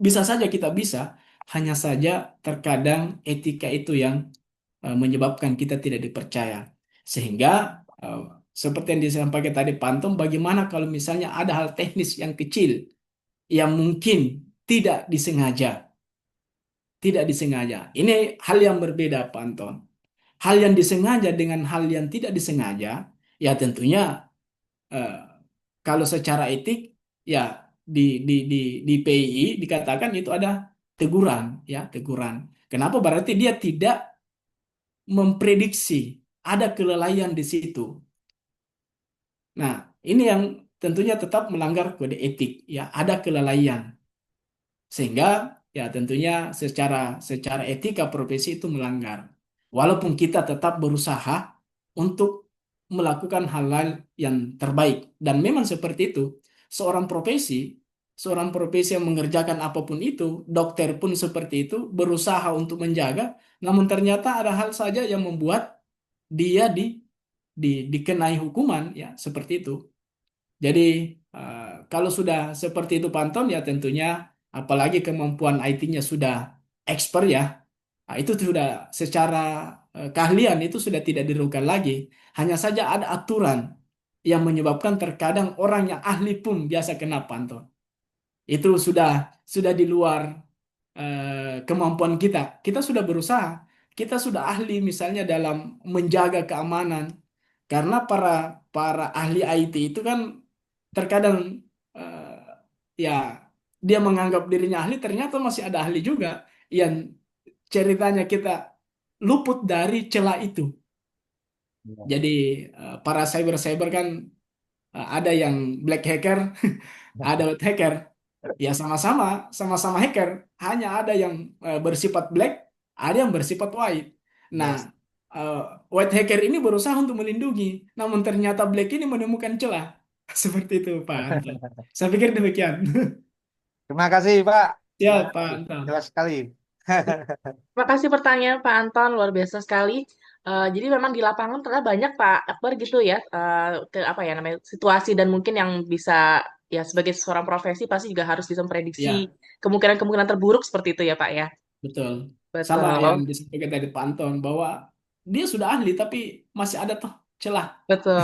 kita bisa, hanya saja terkadang etika itu yang menyebabkan kita tidak dipercaya. Sehingga eh, seperti yang disampaikan tadi Pantom, bagaimana kalau misalnya ada hal teknis yang kecil yang mungkin tidak disengaja, tidak disengaja. Ini hal yang berbeda, Pantom. Hal yang disengaja dengan hal yang tidak disengaja, ya tentunya eh, kalau secara etik ya di di PII dikatakan itu ada teguran, ya teguran. Kenapa? Berarti dia tidak memprediksi ada kelalaian di situ. Nah, ini yang tentunya tetap melanggar kode etik, ya ada kelalaian. Sehingga ya tentunya secara etika profesi itu melanggar. Walaupun kita tetap berusaha untuk melakukan hal-hal yang terbaik. Dan memang seperti itu. Seorang profesi, seorang profesi yang mengerjakan apapun itu, dokter pun seperti itu, berusaha untuk menjaga, namun ternyata ada hal saja yang membuat dia dikenai hukuman, ya seperti itu. Jadi kalau sudah seperti itu Panton ya tentunya apalagi kemampuan IT-nya sudah expert ya, nah, itu sudah secara keahlian itu sudah tidak dirugikan lagi. Hanya saja ada aturan yang menyebabkan terkadang orang yang ahli pun biasa kena Panton. Itu sudah di luar kemampuan kita. Kita sudah berusaha, kita sudah ahli misalnya dalam menjaga keamanan. Karena para para ahli IT itu kan terkadang ya dia menganggap dirinya ahli, ternyata masih ada ahli juga yang ceritanya kita luput dari celah itu. Ya. Jadi para cyber kan ada yang black hacker, ada white hacker. Ya sama-sama hacker, hanya ada yang bersifat black, ada yang bersifat white. Nah, Yes. eh, white hacker ini berusaha untuk melindungi, namun ternyata black ini menemukan celah. Seperti itu, Pak Anton. Saya pikir demikian. Terima kasih, Pak. Ya, Terima Pak kasih. Anton. Jelas sekali. Terima kasih pertanyaan Pak Anton, luar biasa sekali. Jadi memang di lapangan ternyata banyak Pak Akbar gitu ya, ke apa ya namanya situasi dan mungkin yang bisa ya sebagai seorang profesi pasti juga harus bisa memprediksi Ya, kemungkinan-kemungkinan terburuk seperti itu ya Pak ya. betul. Sama yang Betul, disampaikan tadi Pak Anton bahwa dia sudah ahli tapi masih ada tuh celah. betul.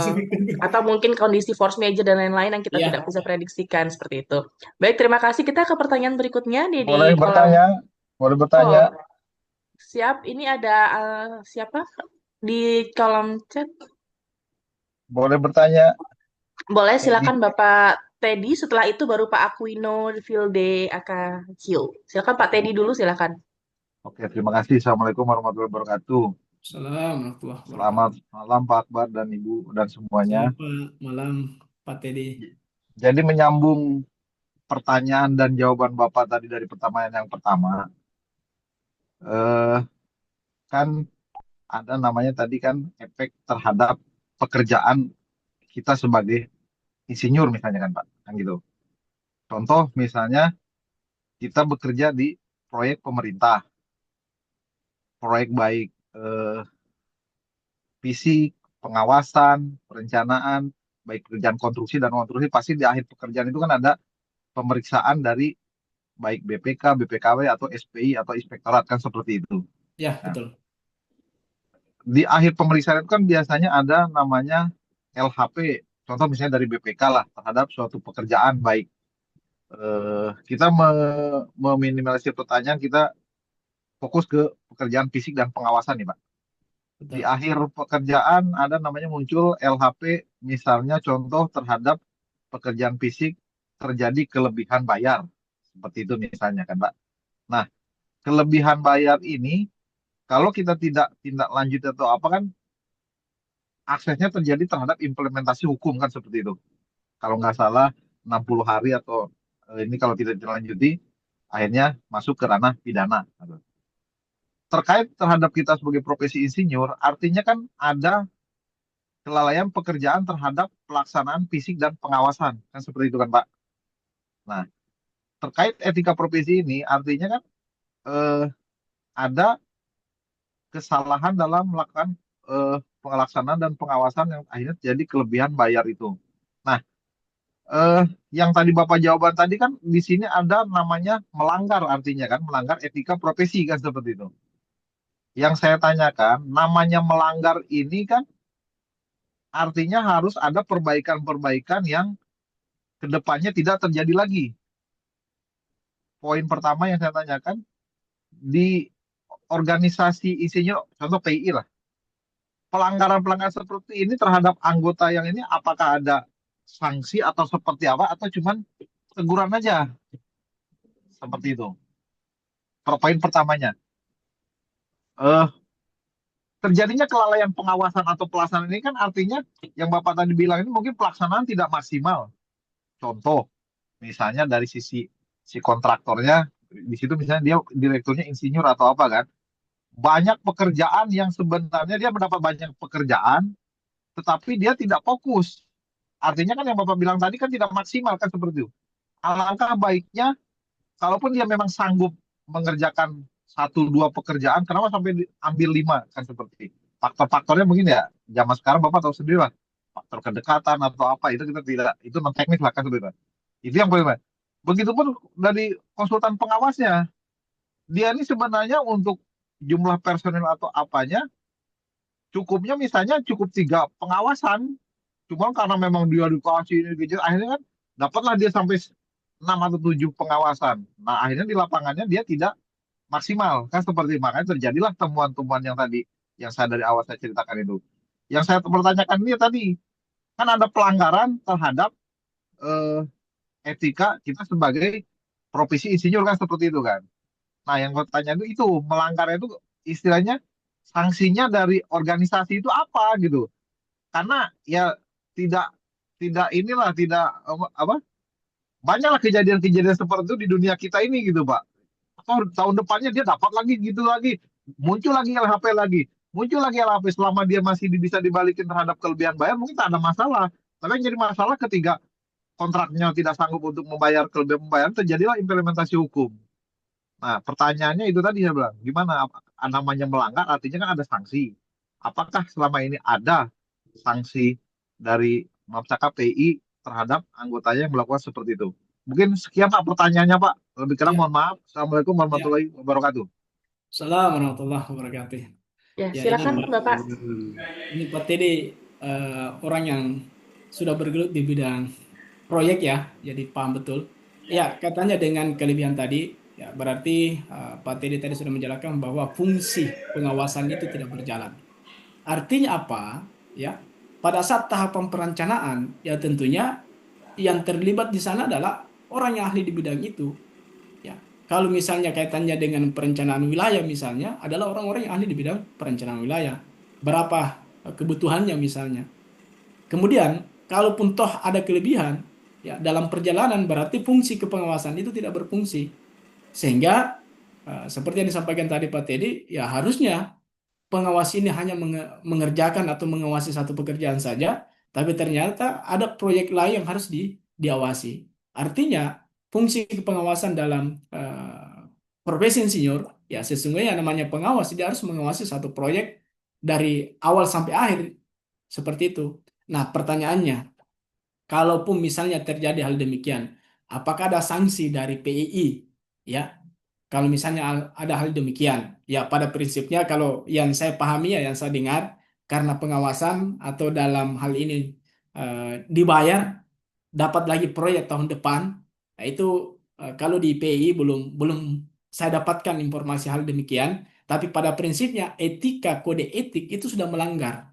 Atau mungkin kondisi force major dan lain-lain yang kita tidak Ya, bisa prediksikan seperti itu. Baik, terima kasih. Kita ke pertanyaan berikutnya di Boleh kolom. bertanya? Boleh Oh, bertanya? siap. Ini ada siapa di kolom chat? Boleh bertanya? Boleh, Teddy. silakan Bapak Teddy. Setelah itu baru Pak Aquino, Vilde, Akacil. Silakan Pak Teddy dulu, silakan. Oke, terima kasih. Assalamualaikum warahmatullahi wabarakatuh. Assalamualaikum warahmatullahi Selamat wabarakatuh. malam Pak Akbar dan Ibu dan semuanya. Selamat malam, Pak Teddy. Jadi menyambung pertanyaan dan jawaban Bapak tadi dari pertanyaan yang pertama, eh, kan ada namanya tadi kan efek terhadap pekerjaan kita sebagai insinyur misalnya kan Pak, kan gitu. Contoh misalnya kita bekerja di proyek pemerintah, proyek baik fisik, pengawasan, perencanaan, baik pekerjaan konstruksi dan konstruksi, pasti di akhir pekerjaan itu kan ada pemeriksaan dari baik BPK, BPKW, atau SPI, atau inspektorat, kan seperti itu. Ya, Nah, betul. di akhir pemeriksaan itu kan biasanya ada namanya LHP, contoh misalnya dari BPK lah, terhadap suatu pekerjaan baik. Kita meminimalisir pertanyaan, kita fokus ke pekerjaan fisik dan pengawasan nih Pak. Di Betul. akhir pekerjaan ada namanya muncul LHP, misalnya contoh terhadap pekerjaan fisik terjadi kelebihan bayar. Seperti itu misalnya kan Pak. Nah, kelebihan bayar ini kalau kita tidak tindak lanjut atau apa kan aksesnya terjadi terhadap implementasi hukum kan seperti itu. Kalau nggak salah 60 hari atau ini kalau tidak ditindaklanjuti akhirnya masuk ke ranah pidana. terkait terhadap kita sebagai profesi insinyur, artinya kan ada kelalaian pekerjaan terhadap pelaksanaan fisik dan pengawasan, kan seperti itu kan Pak. Nah, terkait etika profesi ini, artinya kan eh, ada kesalahan dalam melakukan pelaksanaan dan pengawasan yang akhirnya jadi kelebihan bayar itu. Nah, eh, yang tadi Bapak jawaban tadi kan di sini ada namanya melanggar, artinya kan melanggar etika profesi kan seperti itu. Yang saya tanyakan, namanya melanggar ini kan artinya harus ada perbaikan-perbaikan yang kedepannya tidak terjadi lagi. Poin pertama yang saya tanyakan, di organisasi insinyur, contoh PI lah, pelanggaran-pelanggaran seperti ini terhadap anggota yang ini apakah ada sanksi atau seperti apa, atau cuman teguran aja, seperti itu. Poin pertamanya, eh terjadinya kelalaian pengawasan atau pelaksanaan ini kan artinya yang Bapak tadi bilang ini mungkin pelaksanaan tidak maksimal. Contoh, misalnya dari sisi si kontraktornya, di situ misalnya dia direkturnya insinyur atau apa kan, banyak pekerjaan yang sebenarnya dia mendapat banyak pekerjaan, tetapi dia tidak fokus. Artinya kan yang Bapak bilang tadi kan tidak maksimal kan seperti itu. Alangkah baiknya, kalaupun dia memang sanggup mengerjakan satu dua pekerjaan, kenapa sampai ambil lima kan seperti itu. Faktor-faktornya mungkin ya zaman sekarang Bapak tahu sendiri lah, faktor kedekatan atau apa itu kita tidak, itu non teknis lah kan seperti itu. Itu yang pertama. Begitupun dari konsultan pengawasnya, dia ini sebenarnya untuk jumlah personil atau apanya cukupnya misalnya cukup tiga pengawasan, cuma karena memang dia dikasih ini gitu, akhirnya kan dapatlah dia sampai 6 atau 7 pengawasan. Nah akhirnya di lapangannya dia tidak maksimal kan seperti, makanya terjadilah temuan-temuan yang tadi yang saya dari awal saya ceritakan itu. Yang saya pertanyakan ini tadi kan ada pelanggaran terhadap eh, etika kita sebagai profesi insinyur kan seperti itu kan. Nah, yang gue tanya itu melanggar itu istilahnya sanksinya dari organisasi itu apa gitu. Karena ya tidak tidak inilah tidak apa banyaklah kejadian-kejadian seperti itu di dunia kita ini gitu, Pak. Atau tahun depannya dia dapat lagi gitu lagi, muncul lagi LHP lagi, muncul lagi LHP selama dia masih bisa dibalikin terhadap kelebihan bayar mungkin tak ada masalah. Tapi yang jadi masalah ketika kontraknya tidak sanggup untuk membayar kelebihan pembayaran terjadilah implementasi hukum. Nah, pertanyaannya itu tadi saya bilang, gimana namanya melanggar artinya kan ada sanksi. Apakah selama ini ada sanksi dari Mapsa KPI terhadap anggotanya yang melakukan seperti itu? Mungkin sekian Pak pertanyaannya Pak. Lebih kurang Ya, mohon maaf. Assalamualaikum ya. warahmatullahi wabarakatuh. Assalamualaikum warahmatullahi wabarakatuh. Ya, Ya, ini silakan Pak, Bapak. Pak Teddy orang yang sudah bergelut di bidang proyek ya, jadi paham betul. Ya, katanya dengan kelebihan tadi, ya berarti Pak Teddy tadi sudah menjelaskan bahwa fungsi pengawasan itu tidak berjalan. Artinya apa? Ya, pada saat tahapan perencanaan, ya tentunya yang terlibat di sana adalah orang yang ahli di bidang itu. Ya, kalau misalnya kaitannya dengan perencanaan wilayah misalnya, adalah orang-orang yang ahli di bidang perencanaan wilayah. Berapa kebutuhannya misalnya. Kemudian, kalaupun toh ada kelebihan, ya dalam perjalanan berarti fungsi kepengawasan itu tidak berfungsi. Sehingga seperti yang disampaikan tadi Pak Teddy, ya harusnya pengawas ini hanya mengerjakan atau mengawasi satu pekerjaan saja, tapi ternyata ada proyek lain yang harus diawasi. Artinya, fungsi pengawasan dalam profesi insinyur, ya sesungguhnya yang namanya pengawas, dia harus mengawasi satu proyek dari awal sampai akhir, seperti itu. Nah, pertanyaannya, kalaupun misalnya terjadi hal demikian, apakah ada sanksi dari PII? Ya, kalau misalnya ada hal demikian, ya pada prinsipnya kalau yang saya pahami ya yang saya dengar karena pengawasan atau dalam hal ini eh, dibayar dapat lagi proyek tahun depan, nah itu kalau di PI belum belum saya dapatkan informasi hal demikian, tapi pada prinsipnya etika kode etik itu sudah melanggar.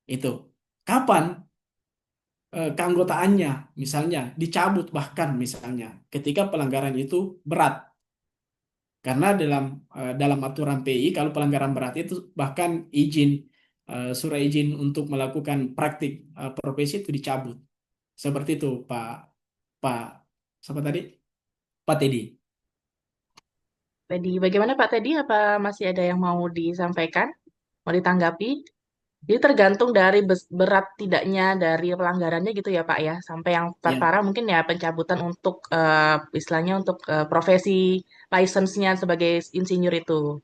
Itu kapan keanggotaannya misalnya dicabut bahkan misalnya ketika pelanggaran itu berat. Karena dalam aturan PI kalau pelanggaran berat itu bahkan izin surat izin untuk melakukan praktik profesi itu dicabut. Seperti itu Pak Pak siapa tadi? Pak Teddy. Teddy. Bagaimana Pak Teddy? Apa masih ada yang mau disampaikan? Mau ditanggapi? Jadi tergantung dari berat tidaknya dari pelanggarannya gitu ya Pak ya. Sampai yang Ya, parah mungkin ya pencabutan untuk istilahnya untuk profesi license-nya sebagai insinyur itu.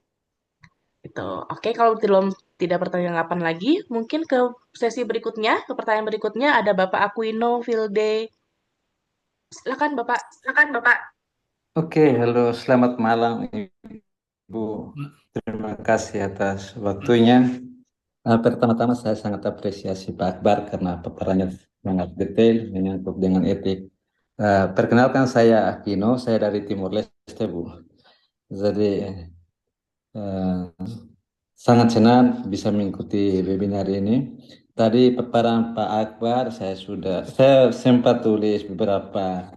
Gitu. Oke, kalau belum tidak pertanyaan lagi, mungkin ke sesi berikutnya, ke pertanyaan berikutnya ada Bapak Aquino Vilde. Silakan Bapak. Oke, halo, selamat malam Ibu. Terima kasih atas waktunya. Pertama-tama saya sangat apresiasi Pak Akbar karena paparannya sangat detail menyangkut dengan etik. Perkenalkan saya Aquino, saya dari Timur Leste, Bu. Jadi eh, sangat senang bisa mengikuti webinar ini. Tadi paparan Pak Akbar saya sempat tulis beberapa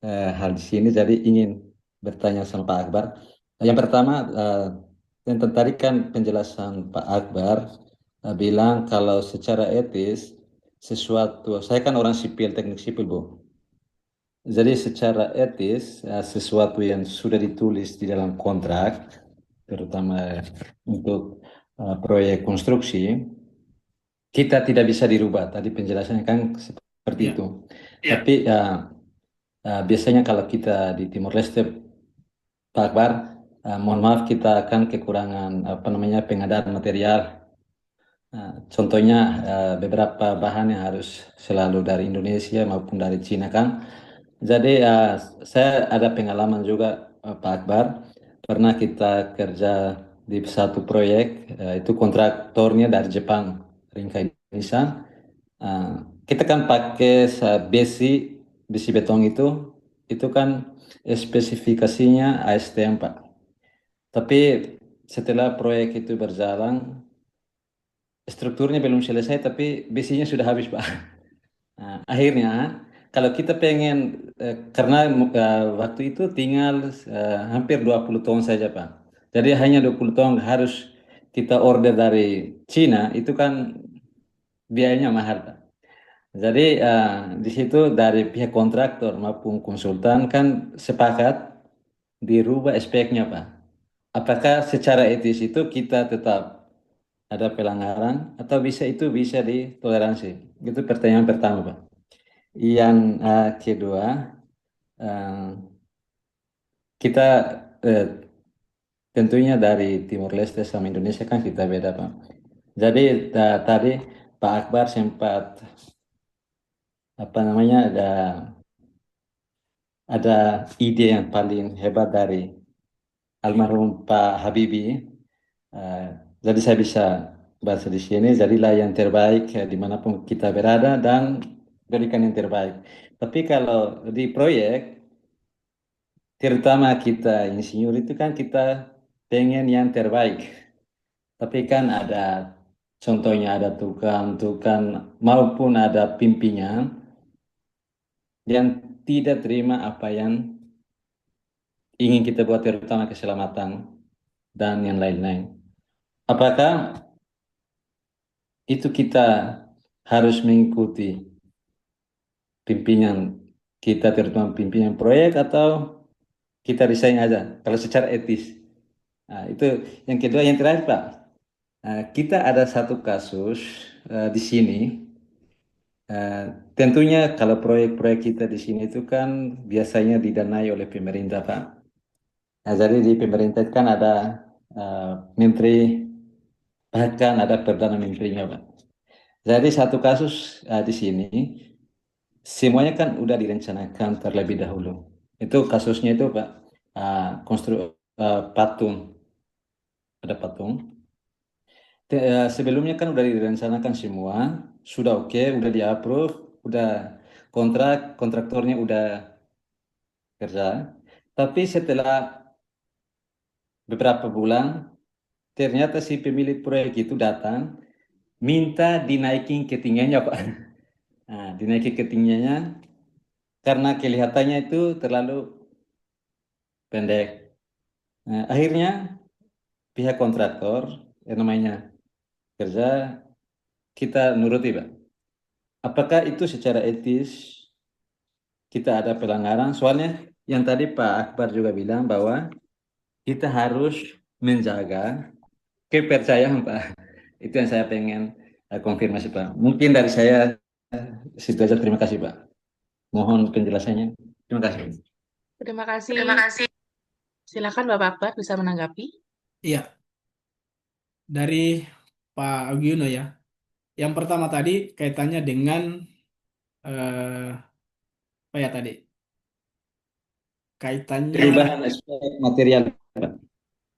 hal di sini, jadi ingin bertanya sama Pak Akbar. Yang pertama, tentang tadi kan penjelasan Pak Akbar bilang kalau secara etis sesuatu, saya kan orang sipil, teknik sipil, Bu. Jadi secara etis sesuatu yang sudah ditulis di dalam kontrak, terutama untuk proyek konstruksi, kita tidak bisa dirubah. Tadi penjelasannya kan seperti ya, itu. Tapi biasanya kalau kita di Timor Leste, Pak Akbar, mohon maaf kita akan kekurangan apa namanya pengadaan material. Contohnya beberapa bahan yang harus selalu dari Indonesia maupun dari Cina kan. Jadi saya ada pengalaman juga Pak Akbar. Pernah kita kerja di satu proyek, itu kontraktornya dari Jepang, Rinkai Nissan. Uh, kita kan pakai besi beton itu kan spesifikasinya ASTM Pak. Tapi setelah proyek itu berjalan, strukturnya belum selesai, tapi besinya sudah habis Pak. Nah, akhirnya kalau kita pengen, karena waktu itu tinggal hampir 20 ton saja Pak. Jadi hanya 20 ton harus kita order dari Cina, itu kan biayanya mahal Pak. Jadi di situ dari pihak kontraktor maupun konsultan kan sepakat dirubah speknya Pak. Apakah secara etis itu kita tetap ada pelanggaran atau bisa ditoleransi? Itu pertanyaan pertama Pak. Yang kedua, eh, kita eh, tentunya dari Timor Leste sama Indonesia kan kita beda Pak. Jadi tadi Pak Akbar sempat apa namanya ada ide yang paling hebat dari almarhum Pak Habibie. Eh, jadi saya bisa bahasa di sini, jadilah yang terbaik dimanapun kita berada dan berikan yang terbaik. Tapi kalau di proyek, terutama kita insinyur itu kan kita pengen yang terbaik. Tapi kan ada contohnya ada tukang-tukang maupun ada pimpinan yang tidak terima apa yang ingin kita buat terutama keselamatan dan yang lain-lain. Apakah itu kita harus mengikuti pimpinan kita terutama pimpinan proyek atau kita resign aja kalau secara etis? Nah, itu yang kedua, yang terakhir Pak. Kita ada satu kasus di sini. Eh, Tentunya kalau proyek-proyek kita di sini itu kan biasanya didanai oleh pemerintah Pak. Nah, jadi di pemerintah kan ada eh, menteri, bahkan ada perdana menterinya Pak. Jadi satu kasus di sini semuanya kan udah direncanakan terlebih dahulu. Itu kasusnya itu Pak, patung, ada patung. Sebelumnya kan udah direncanakan semua, sudah oke, udah di-approve, udah kontraktornya udah kerja. Tapi setelah beberapa bulan, ternyata si pemilik proyek itu datang, minta dinaikin ketinggiannya Pak. Nah, dinaikin ketinggiannya karena kelihatannya itu terlalu pendek. Nah, akhirnya pihak kontraktor yang namanya kerja, kita nuruti Pak. Apakah itu secara etis kita ada pelanggaran? Soalnya yang tadi Pak Akbar juga bilang bahwa kita harus menjaga kepercayaan, Pak. Itu yang saya pengen konfirmasi, Pak. Mungkin dari saya situ aja. Terima kasih, Pak. Mohon penjelasannya. Terima kasih. Terima kasih. Terima kasih. Silakan Bapak Akbar bisa menanggapi. Iya, dari Pak Agiono ya. Yang pertama tadi kaitannya dengan eh, apa ya tadi? Kaitannya Perubahan aspek material, Pak.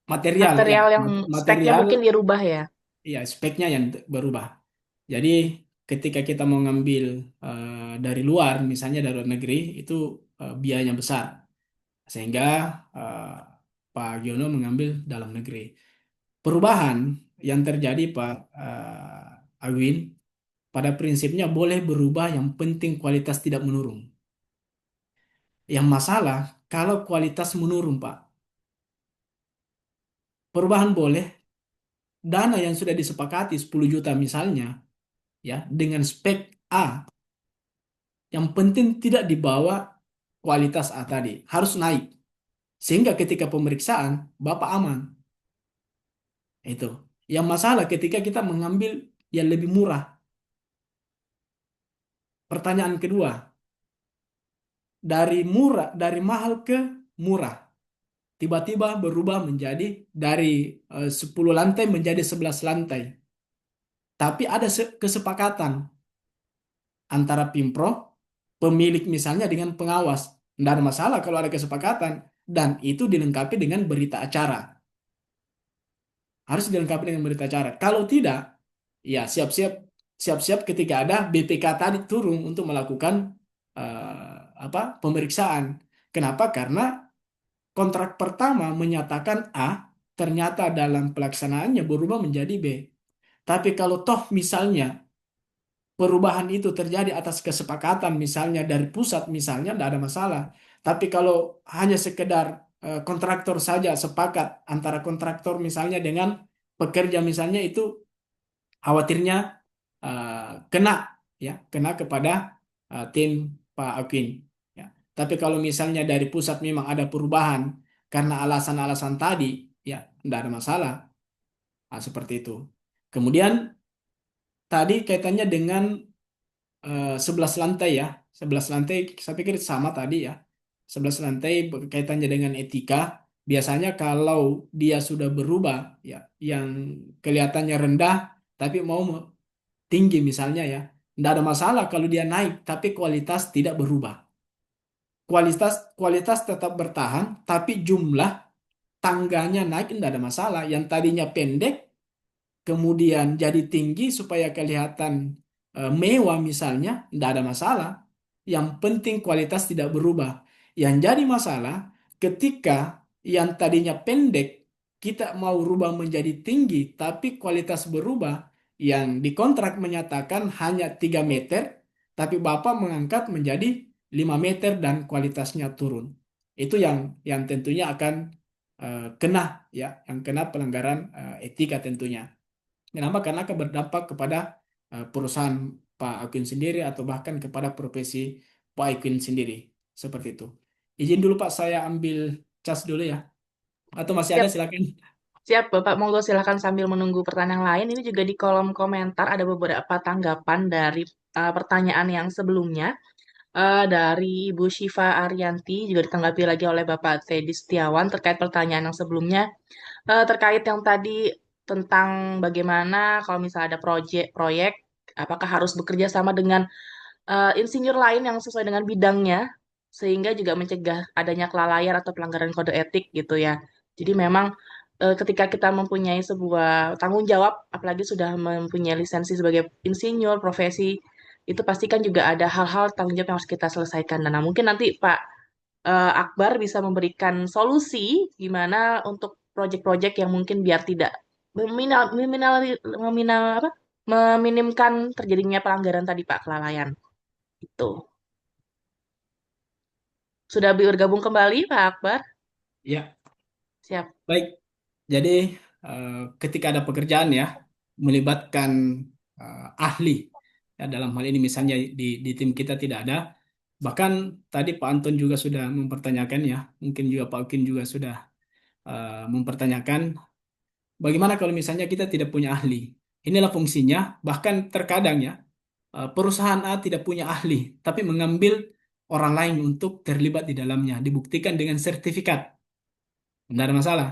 material ya, Material yang speknya material mungkin dirubah ya. ya speknya yang berubah. Jadi ketika kita mau ngambil dari luar, misalnya dari luar negeri, itu biayanya besar. Sehingga eh, Pak Giono mengambil dalam negeri. Perubahan yang terjadi Pak Agwin, pada prinsipnya boleh berubah, yang penting kualitas tidak menurun. Yang masalah kalau kualitas menurun, Pak. Perubahan boleh, dana yang sudah disepakati 10 juta misalnya, ya, dengan spek A, yang penting tidak dibawa kualitas A tadi, harus naik. Sehingga ketika pemeriksaan, Bapak aman. Itu. Yang masalah ketika kita mengambil yang lebih murah. Pertanyaan kedua, dari mahal ke murah. Tiba-tiba berubah menjadi dari 10 lantai menjadi 11 lantai. Tapi ada kesepakatan antara Pimpro, pemilik misalnya dengan pengawas. Tidak ada masalah kalau ada kesepakatan. Dan itu dilengkapi dengan berita acara. Harus dilengkapi dengan berita acara. Kalau tidak, ya siap-siap ketika ada BPK tadi turun untuk melakukan pemeriksaan. Kenapa? Karena kontrak pertama menyatakan A, ternyata dalam pelaksanaannya berubah menjadi B. Tapi kalau toh misalnya perubahan itu terjadi atas kesepakatan misalnya dari pusat misalnya, tidak ada masalah. Tapi kalau hanya sekedar kontraktor saja sepakat antara kontraktor misalnya dengan pekerja misalnya, itu khawatirnya kena, ya, kena kepada tim Pak Akin, ya. Tapi kalau misalnya dari pusat memang ada perubahan karena alasan-alasan tadi, ya tidak ada masalah. Nah, seperti itu. Kemudian tadi kaitannya dengan 11 lantai ya. 11 lantai saya pikir sama tadi ya. 11 lantai kaitannya dengan etika. Biasanya kalau dia sudah berubah, ya, yang kelihatannya rendah tapi mau tinggi misalnya, ya, tidak ada masalah kalau dia naik tapi kualitas tidak berubah. Kualitas tetap bertahan tapi jumlah tangganya naik, tidak ada masalah. Yang tadinya pendek kemudian jadi tinggi supaya kelihatan mewah misalnya, tidak ada masalah. Yang penting kualitas tidak berubah. Yang jadi masalah ketika yang tadinya pendek kita mau rubah menjadi tinggi tapi kualitas berubah. Yang dikontrak menyatakan hanya 3 meter tapi Bapak mengangkat menjadi 5 meter dan kualitasnya turun. Itu yang tentunya akan kena, ya, yang kena pelanggaran etika tentunya. Kenapa? Karena akan berdampak kepada perusahaan Pak Akin sendiri atau bahkan kepada profesi Pak Akin sendiri. Seperti itu. Izin dulu Pak, saya ambil cas dulu ya. Atau masih ada, Siap, silakan. siap Bapak. Monggo silakan sambil menunggu pertanyaan lain. Ini juga di kolom komentar ada beberapa tanggapan dari pertanyaan yang sebelumnya. Dari Ibu Syifa Arianti juga ditanggapi lagi oleh Bapak Teddy Setiawan terkait pertanyaan yang sebelumnya. Terkait yang tadi tentang bagaimana kalau misalnya ada proyek, apakah harus bekerja sama dengan insinyur lain yang sesuai dengan bidangnya, sehingga juga mencegah adanya kelalaian atau pelanggaran kode etik gitu ya. Jadi memang ketika kita mempunyai sebuah tanggung jawab, apalagi sudah mempunyai lisensi sebagai insinyur, profesi, itu pasti kan juga ada hal-hal tanggung jawab yang harus kita selesaikan. Nah, mungkin nanti Pak Akbar bisa memberikan solusi gimana untuk proyek-proyek yang mungkin biar tidak meminal, meminal, meminal, apa, meminimkan terjadinya pelanggaran tadi Pak, kelalaian. Itu. Sudah bergabung kembali Pak Akbar? Ya, Siap. baik. Jadi eh, ketika ada pekerjaan ya melibatkan ahli, ya, dalam hal ini misalnya di tim kita tidak ada. Bahkan tadi Pak Anton juga sudah mempertanyakan, ya, mungkin juga Pak Ukin juga sudah mempertanyakan bagaimana kalau misalnya kita tidak punya ahli. Inilah fungsinya, bahkan terkadang ya, perusahaan A tidak punya ahli, tapi mengambil orang lain untuk terlibat di dalamnya, dibuktikan dengan sertifikat. Tidak ada masalah,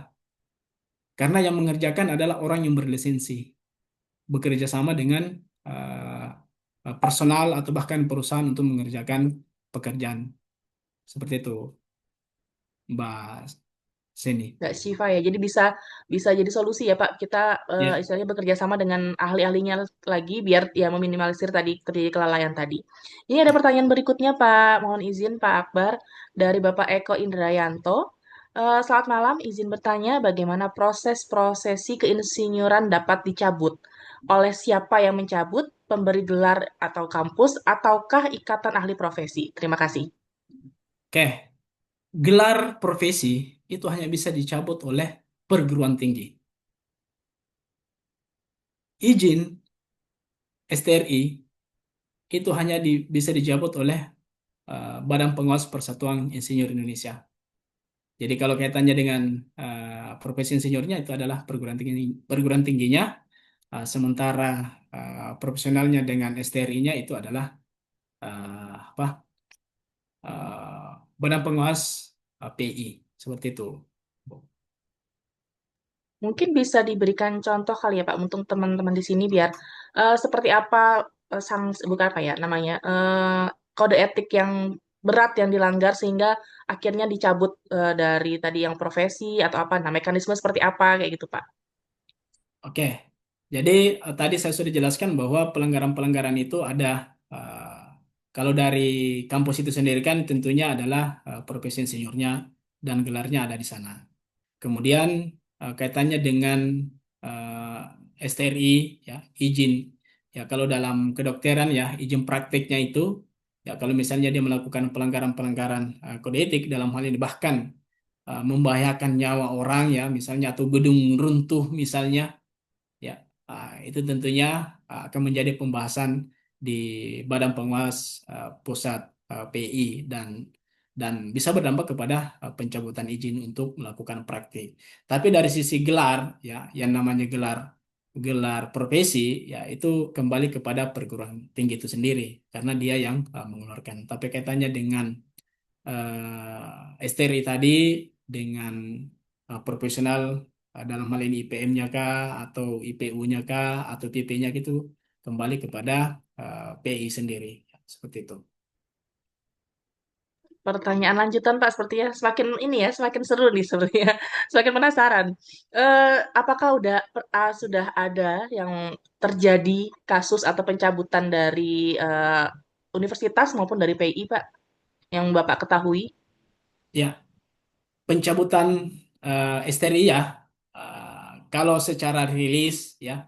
karena yang mengerjakan adalah orang yang berlisensi, bekerja sama dengan eh, personal atau bahkan perusahaan untuk mengerjakan pekerjaan. Seperti itu, Mbak Seni. Nggak Shiva ya. Jadi bisa bisa jadi solusi ya Pak. Kita Ya, istilahnya bekerja sama dengan ahli-ahlinya lagi biar ya meminimalisir tadi terjadi kelalaian tadi. Ini ada ya. pertanyaan berikutnya Pak. Mohon izin Pak Akbar dari Bapak Eko Indrayanto. Selamat malam, izin bertanya bagaimana proses prosesi keinsinyuran dapat dicabut? Oleh siapa yang mencabut? Pemberi gelar atau kampus ataukah ikatan ahli profesi? Terima kasih. Oke, gelar profesi itu hanya bisa dicabut oleh perguruan tinggi. Izin STRI itu hanya bisa dicabut oleh Badan Pengawas Persatuan Insinyur Indonesia. Jadi kalau kaitannya dengan profesi insinyurnya itu adalah perguruan tingginya, sementara profesionalnya dengan STRI-nya itu adalah apa? Badan Pengawas PI seperti itu. Mungkin bisa diberikan contoh kali ya Pak untuk teman-teman di sini biar seperti apa bukan apa ya namanya kode etik yang berat yang dilanggar sehingga akhirnya dicabut dari tadi yang profesi atau apa nah mekanisme seperti apa kayak gitu Pak. Oke, jadi tadi saya sudah jelaskan bahwa pelanggaran-pelanggaran itu ada, kalau dari kampus itu sendiri kan tentunya adalah profesi insinyurnya dan gelarnya ada di sana. Kemudian kaitannya dengan STRI, ya izin, ya kalau dalam kedokteran ya izin prakteknya itu, ya kalau misalnya dia melakukan pelanggaran-pelanggaran kode etik dalam hal ini bahkan membahayakan nyawa orang ya misalnya atau gedung runtuh misalnya. Ya, itu tentunya akan menjadi pembahasan di Badan Pengawas Pusat PI dan bisa berdampak kepada pencabutan izin untuk melakukan praktik. Tapi dari sisi gelar, ya, yang namanya gelar gelar profesi, ya itu kembali kepada perguruan tinggi itu sendiri karena dia yang mengeluarkan. Tapi kaitannya dengan STRI tadi dengan profesional dalam hal ini IPM-nya kah atau IPU-nya kah atau TP-nya gitu kembali kepada PI sendiri seperti itu. Pertanyaan lanjutan Pak sepertinya semakin ini ya semakin seru nih sepertinya semakin penasaran. Apakah sudah ada yang terjadi kasus atau pencabutan dari universitas maupun dari PI Pak yang Bapak ketahui? Ya, pencabutan STRI ya, kalau secara rilis ya,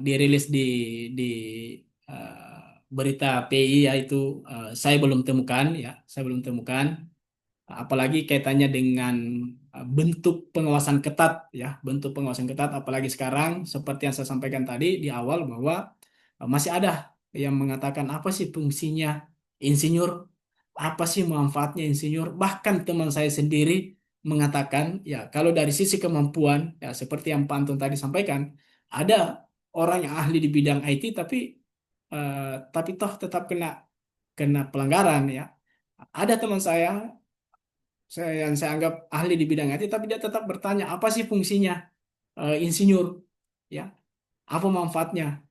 dirilis di berita PI ya itu saya belum temukan ya, saya belum temukan. Apalagi kaitannya dengan bentuk pengawasan ketat ya, bentuk pengawasan ketat apalagi sekarang seperti yang saya sampaikan tadi di awal bahwa masih ada yang mengatakan apa sih fungsinya insinyur, apa sih manfaatnya insinyur, bahkan teman saya sendiri mengatakan ya kalau dari sisi kemampuan ya seperti yang Pak Anton tadi sampaikan ada orang yang ahli di bidang IT eh, tapi toh tetap kena kena pelanggaran ya. Ada teman yang saya anggap ahli di bidang IT, tapi dia tetap bertanya apa sih fungsinya insinyur, ya, apa manfaatnya.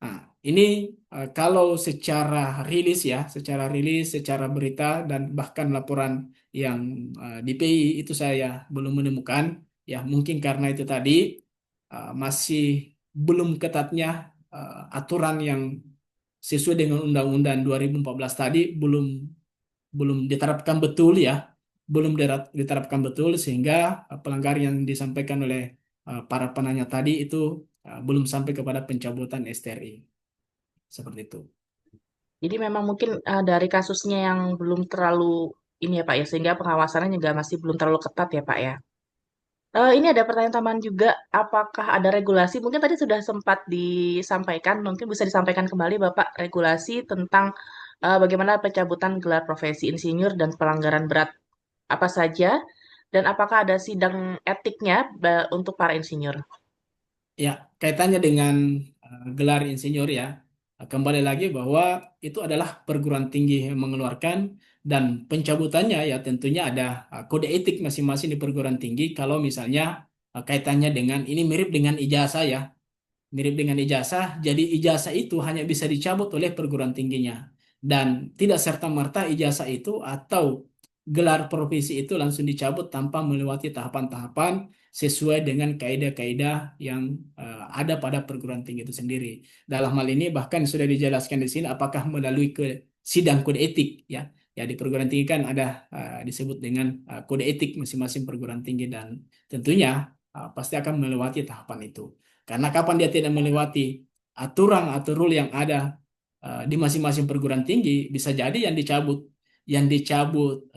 Nah, ini kalau secara rilis, secara berita dan bahkan laporan yang di PI itu saya belum menemukan, ya mungkin karena itu tadi masih belum ketatnya aturan yang sesuai dengan Undang-Undang 2014 tadi belum belum diterapkan betul ya, belum diterapkan betul sehingga pelanggaran yang disampaikan oleh para penanya tadi itu belum sampai kepada pencabutan STRI seperti itu. Jadi memang mungkin dari kasusnya yang belum terlalu ini ya Pak ya, sehingga pengawasannya juga masih belum terlalu ketat ya Pak ya. Ini ada pertanyaan tambahan juga, apakah ada regulasi? Mungkin tadi sudah sempat disampaikan, mungkin bisa disampaikan kembali Bapak regulasi tentang bagaimana pencabutan gelar profesi insinyur dan pelanggaran berat apa saja Dan apakah ada sidang etiknya untuk para insinyur? Ya, kaitannya dengan gelar insinyur ya, kembali lagi bahwa itu adalah perguruan tinggi yang mengeluarkan dan pencabutannya ya tentunya ada kode etik masing-masing di perguruan tinggi kalau misalnya kaitannya dengan ini mirip dengan ijazah ya, mirip dengan ijazah, jadi ijazah itu hanya bisa dicabut oleh perguruan tingginya. Dan tidak serta-merta ijazah itu atau gelar profesi itu langsung dicabut tanpa melewati tahapan-tahapan sesuai dengan kaidah-kaidah yang ada pada perguruan tinggi itu sendiri. Dalam hal ini bahkan sudah dijelaskan di sini apakah melalui ke sidang kode etik ya. Ya di perguruan tinggi kan ada disebut dengan kode etik masing-masing perguruan tinggi dan tentunya pasti akan melewati tahapan itu. Karena kapan dia tidak melewati aturan atau rule yang ada di masing-masing perguruan tinggi, bisa jadi yang dicabut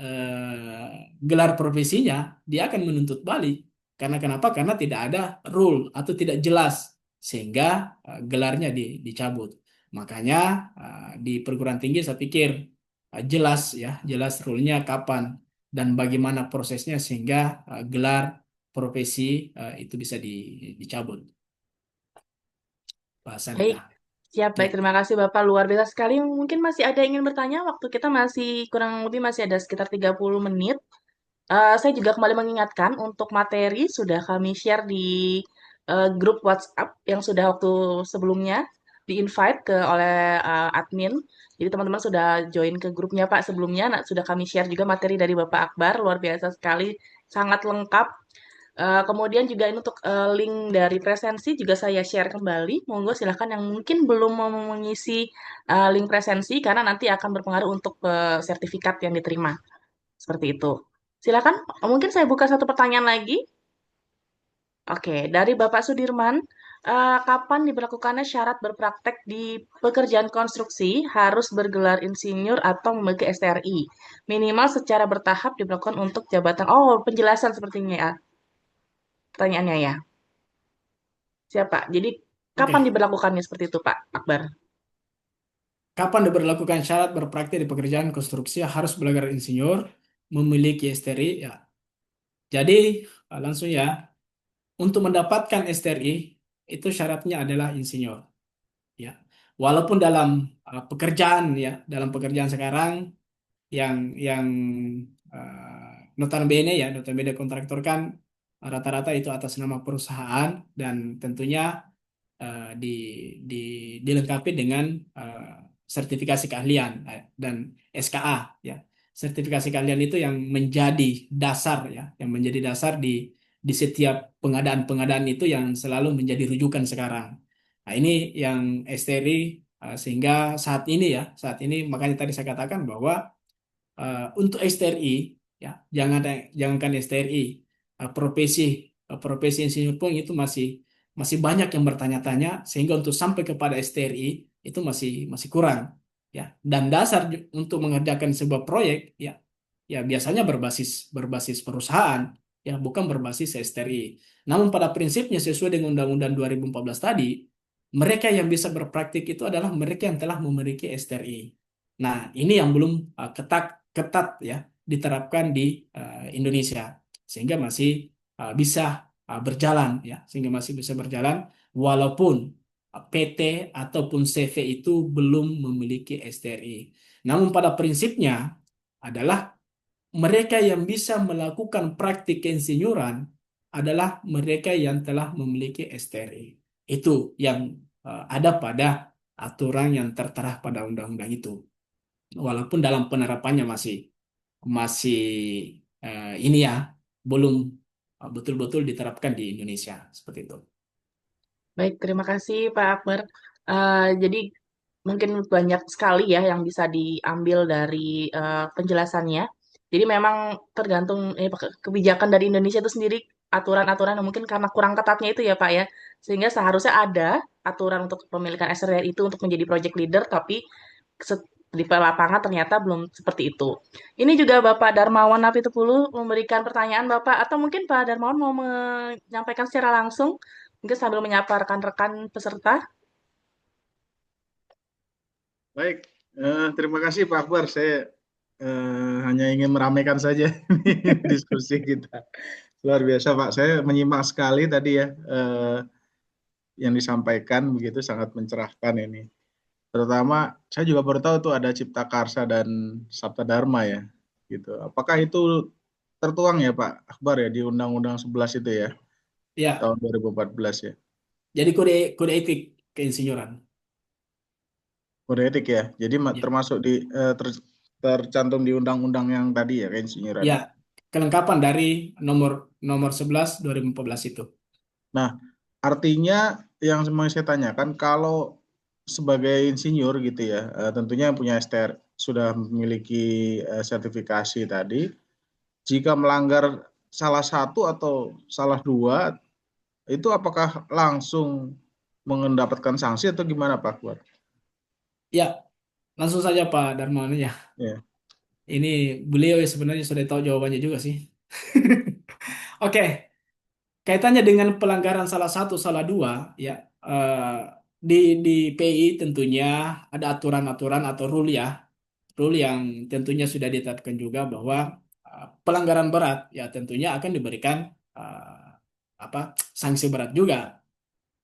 gelar profesinya, dia akan menuntut balik. Karena kenapa? Karena tidak ada rule atau tidak jelas sehingga gelarnya dicabut. Makanya di perguruan tinggi saya pikir jelas ya, jelas rule-nya kapan dan bagaimana prosesnya sehingga gelar profesi itu bisa dicabut. Bahasa Baik, kita. siap. Ya, Baik, terima kasih Bapak. Luar biasa sekali. Mungkin masih ada yang ingin bertanya. Waktu kita masih kurang lebih masih ada sekitar 30 menit. Saya juga kembali mengingatkan untuk materi sudah kami share di grup WhatsApp yang sudah waktu sebelumnya di-invite oleh admin. Jadi teman-teman sudah join ke grupnya Pak sebelumnya. Nah, sudah kami share juga materi dari Bapak Akbar. Luar biasa sekali, sangat lengkap. Kemudian juga ini untuk link dari presensi juga saya share kembali. Monggo silahkan yang mungkin belum mau mengisi link presensi karena nanti akan berpengaruh untuk sertifikat yang diterima. Seperti itu. Silakan, mungkin saya buka satu pertanyaan lagi. Oke, dari Bapak Sudirman, kapan diberlakukannya syarat berpraktek di pekerjaan konstruksi harus bergelar insinyur atau memiliki STRI? Minimal secara bertahap diberlakukan untuk jabatan. Oh, penjelasan sepertinya ya, pertanyaannya ya. Siapa? Jadi, kapan oke. diberlakukannya seperti itu, Pak Akbar? Kapan diberlakukan syarat berpraktik di pekerjaan konstruksi harus belajar insinyur, memiliki STRI? Ya. Jadi langsung ya, untuk mendapatkan STRI itu syaratnya adalah insinyur. Ya, walaupun dalam pekerjaan ya, dalam pekerjaan sekarang yang notabene kontraktor kan rata-rata itu atas nama perusahaan dan tentunya di, di, dilengkapi dengan sertifikasi keahlian dan SKA ya. Sertifikasi keahlian itu yang menjadi dasar ya, yang menjadi dasar di setiap pengadaan-pengadaan itu yang selalu menjadi rujukan sekarang. Nah, ini yang STRI sehingga saat ini makanya tadi saya katakan bahwa untuk STRI ya jangankan STRI profesi insinyur pun itu masih masih banyak yang bertanya-tanya sehingga untuk sampai kepada STRI itu masih masih kurang ya dan dasar untuk mengerjakan sebuah proyek ya ya biasanya berbasis berbasis perusahaan ya bukan berbasis STRI. Namun pada prinsipnya sesuai dengan Undang-Undang 2014 tadi mereka yang bisa berpraktik itu adalah mereka yang telah memiliki STRI. Nah, ini yang belum ketat ketat ya diterapkan di Indonesia sehingga masih bisa berjalan ya sehingga masih bisa berjalan walaupun PT ataupun CV itu belum memiliki STRI. Namun pada prinsipnya adalah mereka yang bisa melakukan praktik keinsinyuran adalah mereka yang telah memiliki STRI. Itu yang ada pada aturan yang tertera pada undang-undang itu. Walaupun dalam penerapannya masih masih ini ya belum betul-betul diterapkan di Indonesia seperti itu. Baik, terima kasih Pak Akbar. Jadi mungkin banyak sekali ya yang bisa diambil dari penjelasannya. Jadi memang tergantung kebijakan dari Indonesia itu sendiri, aturan-aturan yang mungkin karena kurang ketatnya itu ya Pak ya, sehingga seharusnya ada aturan untuk pemilikan SRL itu untuk menjadi project leader, tapi di lapangan ternyata belum seperti itu. Ini juga Bapak Darmawan Napitupulu memberikan pertanyaan Bapak, atau mungkin Pak Darmawan mau menyampaikan secara langsung, mungkin sambil menyapa rekan-rekan peserta. Baik, terima kasih Pak Akbar. Saya hanya ingin meramaikan saja diskusi kita. Luar biasa Pak, saya menyimak sekali tadi ya yang disampaikan begitu sangat mencerahkan ini. Terutama saya juga baru tahu tuh ada Cipta Karsa dan Sabta Dharma ya, gitu. Apakah itu tertuang ya Pak Akbar ya di Undang-Undang 11 itu ya Ya, tahun 2014 ya, jadi kode kode etik keinsinyuran. kode etik ya. Jadi Ya, termasuk di tercantum di undang-undang yang tadi ya keinsinyuran. ya, kelengkapan dari nomor nomor 11 2014 itu. Nah, artinya yang mau saya tanyakan kalau sebagai insinyur gitu ya, tentunya yang punya STR sudah memiliki sertifikasi tadi, jika melanggar salah satu atau salah dua, itu apakah langsung mendapatkan sanksi atau gimana Pak Kuat? Ya, langsung saja Pak Darmawan ya. Ya, Ini beliau ya sebenarnya sudah tahu jawabannya juga sih. Oke, kaitannya dengan pelanggaran salah satu, salah dua, ya di PI tentunya ada aturan-aturan atau rule ya, rule yang tentunya sudah ditetapkan juga bahwa pelanggaran berat ya tentunya akan diberikan apa sanksi berat juga.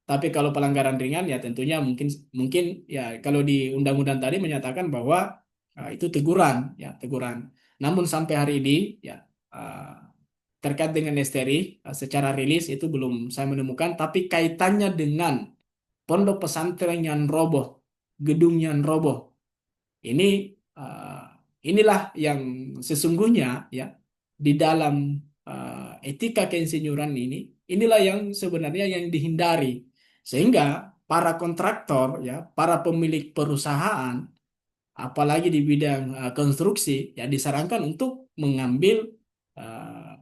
Tapi kalau pelanggaran ringan ya tentunya mungkin mungkin ya kalau di undang-undang tadi menyatakan bahwa itu teguran ya teguran. Namun sampai hari ini ya terkait dengan STRI secara rilis itu belum saya menemukan. Tapi kaitannya dengan pondok pesantren yang roboh, gedung yang roboh ini inilah yang sesungguhnya ya di dalam etika keinsinyuran ini inilah yang sebenarnya yang dihindari sehingga para kontraktor ya para pemilik perusahaan apalagi di bidang konstruksi ya disarankan untuk mengambil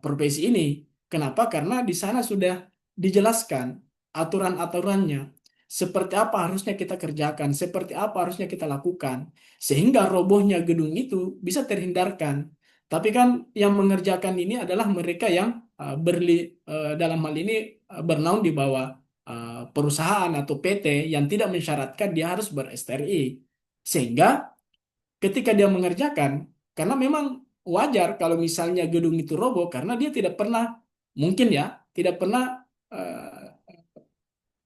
profesi ini. Kenapa? Karena di sana sudah dijelaskan aturan-aturannya. Seperti apa harusnya kita kerjakan, seperti apa harusnya kita lakukan, sehingga robohnya gedung itu bisa terhindarkan. Tapi kan yang mengerjakan ini adalah mereka yang dalam hal ini bernaung di bawah perusahaan atau PT yang tidak mensyaratkan dia harus ber-STRI. Sehingga ketika dia mengerjakan, karena memang wajar kalau misalnya gedung itu roboh karena dia tidak pernah, mungkin ya, tidak pernah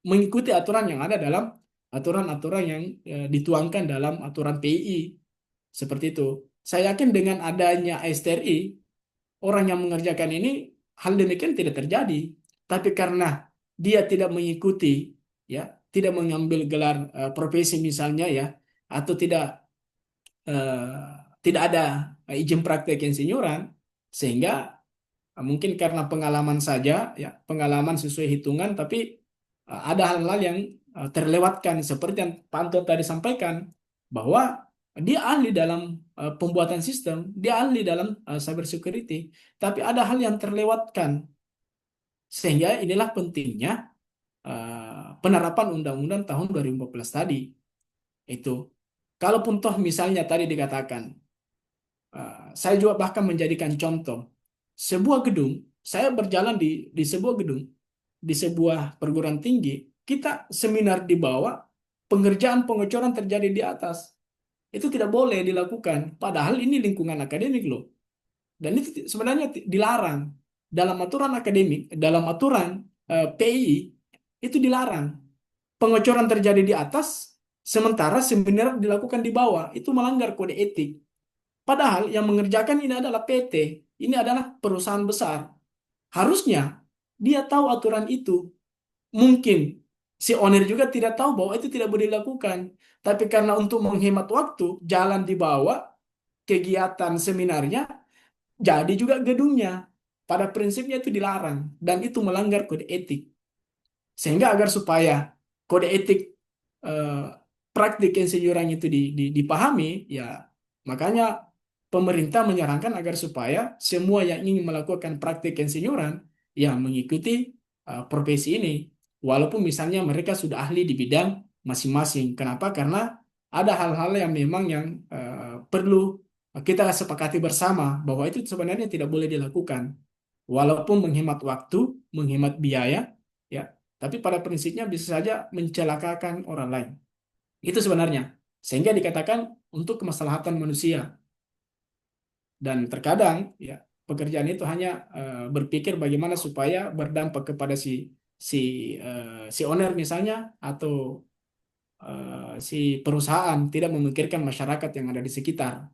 mengikuti aturan yang ada dalam aturan-aturan yang dituangkan dalam aturan PII. Seperti itu. Saya yakin dengan adanya STRI, orang yang mengerjakan ini, hal demikian tidak terjadi. Tapi karena dia tidak mengikuti, ya, tidak mengambil gelar profesi misalnya ya, atau tidak ada izin praktek insinyuran sehingga mungkin karena pengalaman saja ya pengalaman sesuai hitungan tapi ada hal-hal yang terlewatkan seperti yang Pak Anton tadi sampaikan bahwa dia ahli dalam pembuatan sistem, dia ahli dalam cyber security, tapi ada hal yang terlewatkan sehingga inilah pentingnya penerapan Undang-Undang tahun 2014 tadi itu. Kalaupun toh misalnya tadi dikatakan saya juga bahkan menjadikan contoh sebuah gedung, saya berjalan di sebuah gedung, di sebuah perguruan tinggi, kita seminar di bawah, pengerjaan pengecoran terjadi di atas. Itu tidak boleh dilakukan, padahal ini lingkungan akademik loh. Dan itu sebenarnya dilarang. Dalam aturan akademik, dalam aturan PI, itu dilarang. Pengecoran terjadi di atas, sementara seminar dilakukan di bawah. Itu melanggar kode etik. Padahal yang mengerjakan ini adalah PT, ini adalah perusahaan besar. Harusnya dia tahu aturan itu. Mungkin si owner juga tidak tahu bahwa itu tidak boleh dilakukan. Tapi karena untuk menghemat waktu, jalan di bawah kegiatan seminarnya, jadi juga gedungnya. Pada prinsipnya itu dilarang dan itu melanggar kode etik. Sehingga agar supaya kode etik eh, praktik insinyuran itu dipahami, ya makanya pemerintah menyarankan agar supaya semua yang ingin melakukan praktik insinyuran ya mengikuti profesi ini. Walaupun misalnya mereka sudah ahli di bidang masing-masing. Kenapa? Karena ada hal-hal yang memang yang perlu kita sepakati bersama bahwa itu sebenarnya tidak boleh dilakukan. Walaupun menghemat waktu, menghemat biaya, ya, tapi pada prinsipnya bisa saja mencelakakan orang lain. Itu sebenarnya. Sehingga dikatakan untuk kemaslahatan manusia. Dan terkadang ya pekerjaan itu hanya berpikir bagaimana supaya berdampak kepada si owner misalnya atau si perusahaan, tidak memikirkan masyarakat yang ada di sekitar.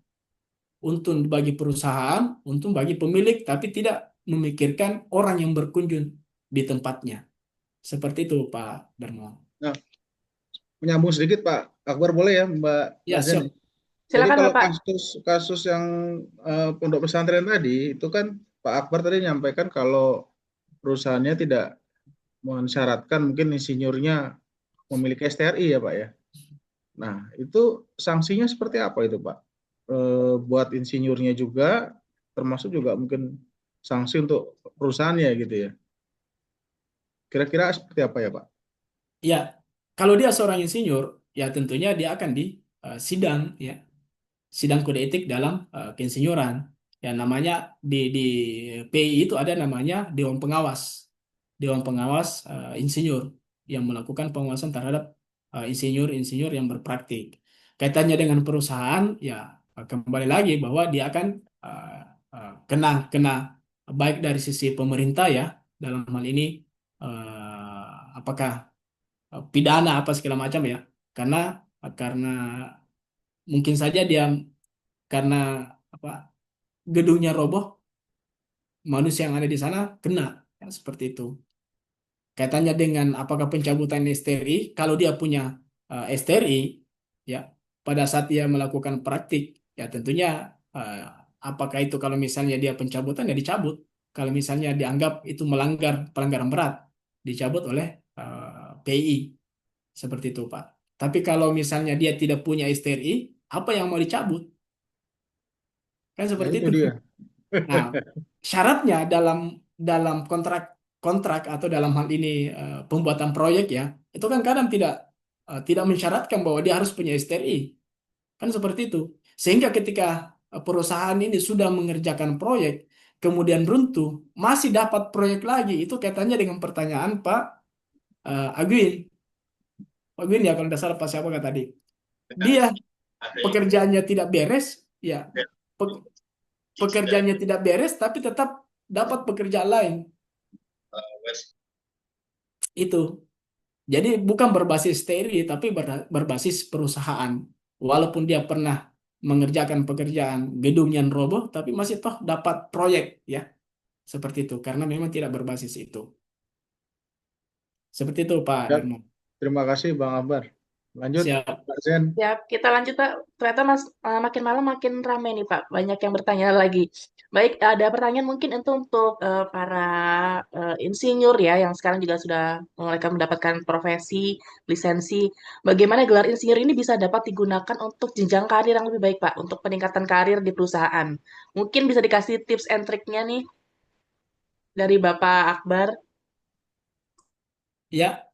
Untung bagi perusahaan, untung bagi pemilik, tapi tidak memikirkan orang yang berkunjung di tempatnya. Seperti itu, Pak Darmawan. Nah, menyambung sedikit Pak Akbar, boleh ya Mbak Ya, Zen? siap. Jadi Silakan kalau Bapak. kasus yang pondok pesantren tadi itu kan Pak Akbar tadi menyampaikan kalau perusahaannya tidak mensyaratkan mungkin insinyurnya memiliki STRI ya Pak ya. Nah, itu sanksinya seperti apa itu Pak? Buat insinyurnya juga, termasuk juga mungkin sanksi untuk perusahaannya gitu ya. Kira-kira seperti apa ya Pak? Ya, kalau dia seorang insinyur, ya tentunya dia akan di sidang, ya, sidang kode etik dalam keinsinyuran. Ya, namanya di PI itu ada namanya Dewan Pengawas. Dewan Pengawas Insinyur yang melakukan pengawasan terhadap insinyur-insinyur yang berpraktik. Kaitannya dengan perusahaan, ya kembali lagi bahwa dia akan kena kena baik dari sisi pemerintah ya, dalam hal ini apakah pidana apa segala macam ya, karena mungkin saja dia karena apa gedungnya roboh, manusia yang ada di sana kena, ya, seperti itu. Kaitannya dengan apakah pencabutan STRI, kalau dia punya STRI, ya pada saat dia melakukan praktik, ya tentunya eh, apakah itu kalau misalnya dia pencabutan ya dicabut. Kalau misalnya dianggap itu melanggar pelanggaran berat, dicabut oleh PI. Seperti itu, Pak. Tapi kalau misalnya dia tidak punya STRI, apa yang mau dicabut? Kan Nah, seperti itu itu. dia. Nah, syaratnya dalam dalam kontrak kontrak atau dalam hal ini pembuatan proyek ya, itu kan kadang tidak mensyaratkan bahwa dia harus punya STRI. Kan seperti itu. Sehingga ketika perusahaan ini sudah mengerjakan proyek, kemudian runtuh, masih dapat proyek lagi, itu kaitannya dengan pertanyaan Pak Agwin. Pak Agwin ya kalau tidak salah Pak siapa kata tadi. Dia pekerjaannya tidak beres, ya pe- pekerjaannya tidak beres, tapi tetap dapat pekerjaan lain. Itu. Jadi bukan berbasis teori, tapi berbasis perusahaan. Walaupun dia pernah mengerjakan pekerjaan gedung yang roboh, tapi masih toh dapat proyek, ya. Seperti itu, karena memang tidak berbasis itu. Seperti itu, Pak Ya, Darmo. terima kasih Bang Akbar. Lanjut Siap. Mbak Zen. Ya, kita lanjut Pak. Ternyata makin malam makin ramai nih Pak. Banyak yang bertanya lagi. Baik, ada pertanyaan mungkin untuk para insinyur ya, yang sekarang juga sudah mereka mendapatkan profesi, lisensi. Bagaimana gelar insinyur ini bisa dapat digunakan untuk jenjang karir yang lebih baik Pak, untuk peningkatan karir di perusahaan. Mungkin bisa dikasih tips and triknya nih dari Bapak Akbar. Ya,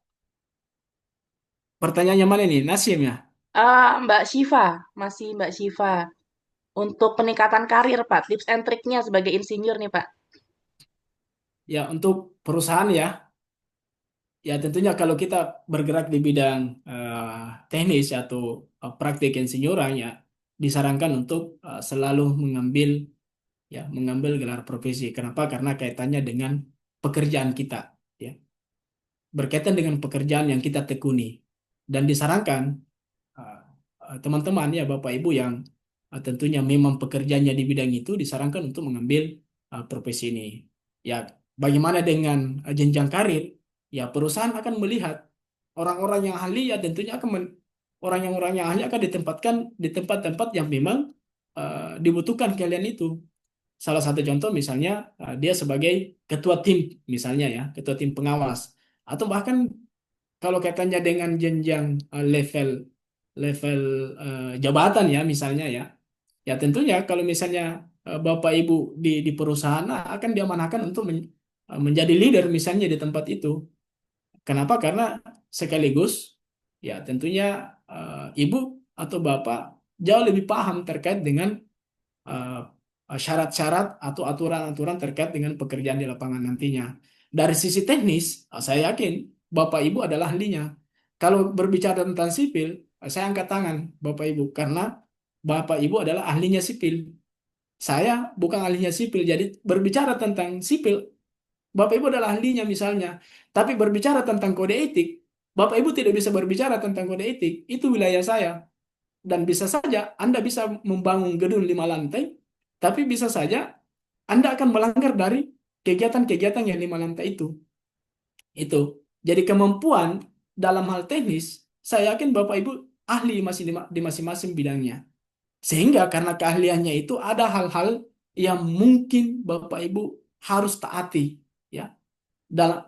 pertanyaannya mana ini? Nasim ya? Mbak Syifa, masih Mbak Syifa. Untuk peningkatan karir Pak, tips and triknya sebagai insinyur nih Pak. Ya, untuk perusahaan ya. Ya, tentunya kalau kita bergerak di bidang teknis atau praktik insinyuran ya, disarankan untuk selalu mengambil gelar profesi. Kenapa? Karena kaitannya dengan pekerjaan kita, ya. Berkaitan dengan pekerjaan yang kita tekuni. Dan disarankan uh, teman-teman ya Bapak Ibu yang tentunya memang pekerjaannya di bidang itu disarankan untuk mengambil profesi ini. Ya, bagaimana dengan jenjang karir? Ya, perusahaan akan melihat orang-orang yang ahli ya tentunya orang-orang yang ahli akan ditempatkan di tempat-tempat yang memang dibutuhkan kalian itu. Salah satu contoh misalnya dia sebagai ketua tim misalnya ya, ketua tim pengawas atau bahkan kalau kaitannya dengan jenjang level level jabatan ya misalnya ya. Ya tentunya kalau misalnya Bapak Ibu di perusahaan akan diamanahkan untuk menjadi leader misalnya di tempat itu. Kenapa? Karena sekaligus ya tentunya Ibu atau Bapak jauh lebih paham terkait dengan eh, syarat-syarat atau aturan-aturan terkait dengan pekerjaan di lapangan nantinya. Dari sisi teknis, saya yakin Bapak Ibu adalah ahlinya. Kalau berbicara tentang sipil, saya angkat tangan Bapak Ibu karena Bapak Ibu adalah ahlinya sipil. Saya bukan ahlinya sipil, jadi berbicara tentang sipil, Bapak Ibu adalah ahlinya misalnya. Tapi berbicara tentang kode etik, Bapak Ibu tidak bisa berbicara tentang kode etik. Itu wilayah saya. Dan bisa saja Anda bisa membangun gedung 5 lantai, tapi bisa saja Anda akan melanggar dari kegiatan-kegiatan yang 5 lantai itu. Itu. Jadi kemampuan dalam hal teknis, saya yakin Bapak Ibu ahli masih di masing-masing bidangnya. Sehingga karena keahliannya itu ada hal-hal yang mungkin Bapak Ibu harus taati, ya,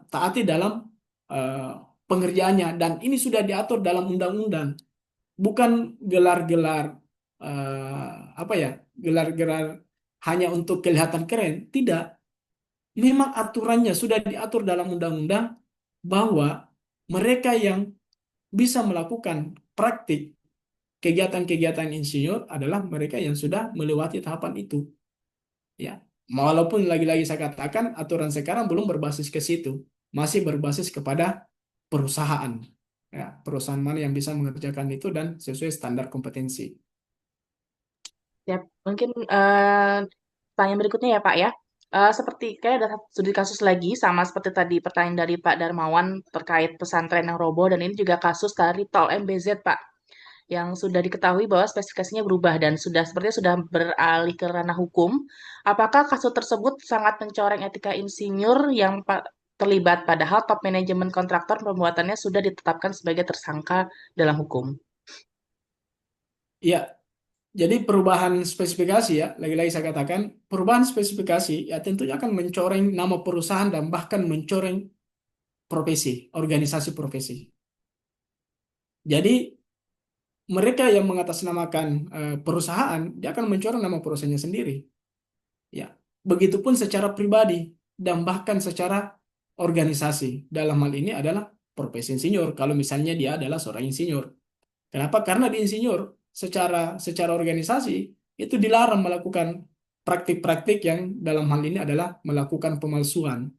taati dalam eh, pengerjaannya, dan ini sudah diatur dalam undang-undang, bukan gelar-gelar apa ya, gelar-gelar hanya untuk kelihatan keren, tidak. Memang aturannya sudah diatur dalam undang-undang bahwa mereka yang bisa melakukan praktik kegiatan-kegiatan insinyur adalah mereka yang sudah melewati tahapan itu. Ya, walaupun lagi-lagi saya katakan aturan sekarang belum berbasis ke situ, masih berbasis kepada perusahaan. Ya, perusahaan mana yang bisa mengerjakan itu dan sesuai standar kompetensi. Ya, mungkin pertanyaan berikutnya ya Pak ya. Seperti kayak ada studi kasus lagi sama seperti tadi pertanyaan dari Pak Darmawan terkait pesantren yang roboh, dan ini juga kasus dari Tol MBZ Pak, yang sudah diketahui bahwa spesifikasinya berubah dan sepertinya sudah beralih ke ranah hukum. Apakah kasus tersebut sangat mencoreng etika insinyur yang terlibat, padahal top manajemen kontraktor pembuatannya sudah ditetapkan sebagai tersangka dalam hukum? Ya, jadi perubahan spesifikasi, ya, lagi-lagi saya katakan perubahan spesifikasi ya tentunya akan mencoreng nama perusahaan dan bahkan mencoreng profesi, organisasi profesi. Jadi mereka yang mengatasnamakan perusahaan, dia akan mencoreng nama perusahaannya sendiri. Ya, begitupun secara pribadi dan bahkan secara organisasi. Dalam hal ini adalah profesi insinyur. Kalau misalnya dia adalah seorang insinyur. Kenapa? Karena di insinyur secara organisasi itu dilarang melakukan praktik-praktik yang dalam hal ini adalah melakukan pemalsuan.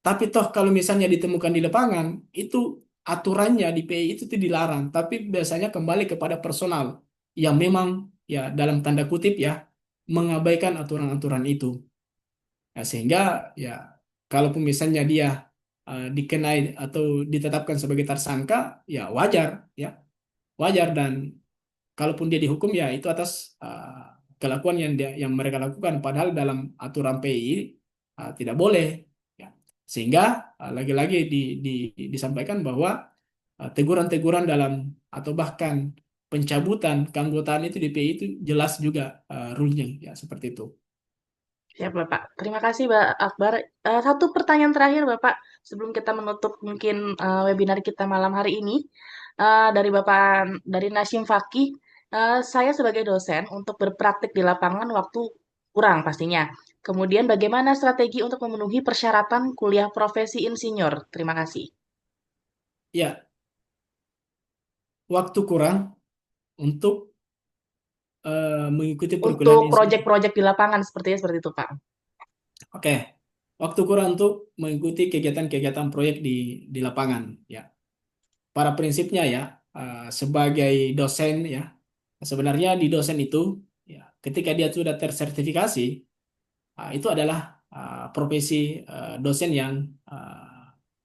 Tapi toh kalau misalnya ditemukan di lapangan, itu aturannya di PI itu tuh dilarang. Tapi biasanya kembali kepada personal yang memang, ya, dalam tanda kutip, ya, mengabaikan aturan-aturan itu. Nah, sehingga, ya, kalaupun misalnya dia dikenai atau ditetapkan sebagai tersangka, ya wajar, ya wajar, dan kalaupun dia dihukum, ya itu atas kelakuan yang mereka lakukan, padahal dalam aturan PI tidak boleh, ya. Sehingga lagi-lagi disampaikan bahwa teguran-teguran dalam atau bahkan pencabutan keanggotaan itu di PI itu jelas juga rule-nya, ya, seperti itu. Siap, Bapak. Terima kasih, Pak Akbar. Satu pertanyaan terakhir, Bapak, sebelum kita menutup mungkin webinar kita malam hari ini. Dari Bapak, dari Nasim Fakih, saya sebagai dosen untuk berpraktik di lapangan waktu kurang pastinya. Kemudian bagaimana strategi untuk memenuhi persyaratan kuliah profesi insinyur? Terima kasih. Ya, waktu kurang untuk mengikuti perkuliahan Untuk insinyur. proyek-proyek di lapangan sepertinya seperti itu, Pak. Oke, waktu kurang untuk mengikuti kegiatan-kegiatan proyek di lapangan, ya. Pada prinsipnya, ya, sebagai dosen, ya, sebenarnya di dosen itu, ya, ketika dia sudah tersertifikasi, itu adalah profesi dosen yang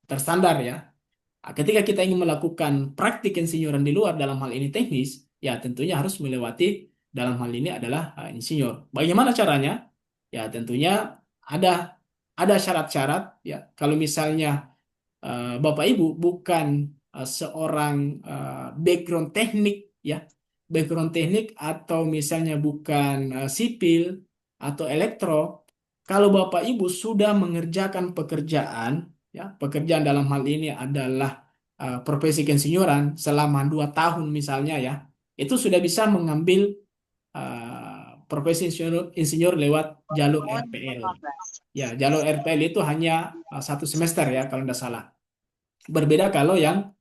terstandar, ya. Ketika kita ingin melakukan praktik insinyuran di luar, dalam hal ini teknis, ya tentunya harus melewati, dalam hal ini adalah insinyur. Bagaimana caranya? Ya tentunya ada ada syarat-syarat, ya. Kalau misalnya Bapak Ibu bukan seorang background teknik, ya, background teknik, atau misalnya bukan sipil atau elektro, kalau Bapak Ibu sudah mengerjakan pekerjaan, ya, pekerjaan dalam hal ini adalah profesi keinsinyuran selama 2 tahun misalnya, ya, itu sudah bisa mengambil profesi insinyur lewat jalur RPL. Ya, jalur RPL itu hanya 1 semester, ya, kalau tidak salah. Berbeda kalau yang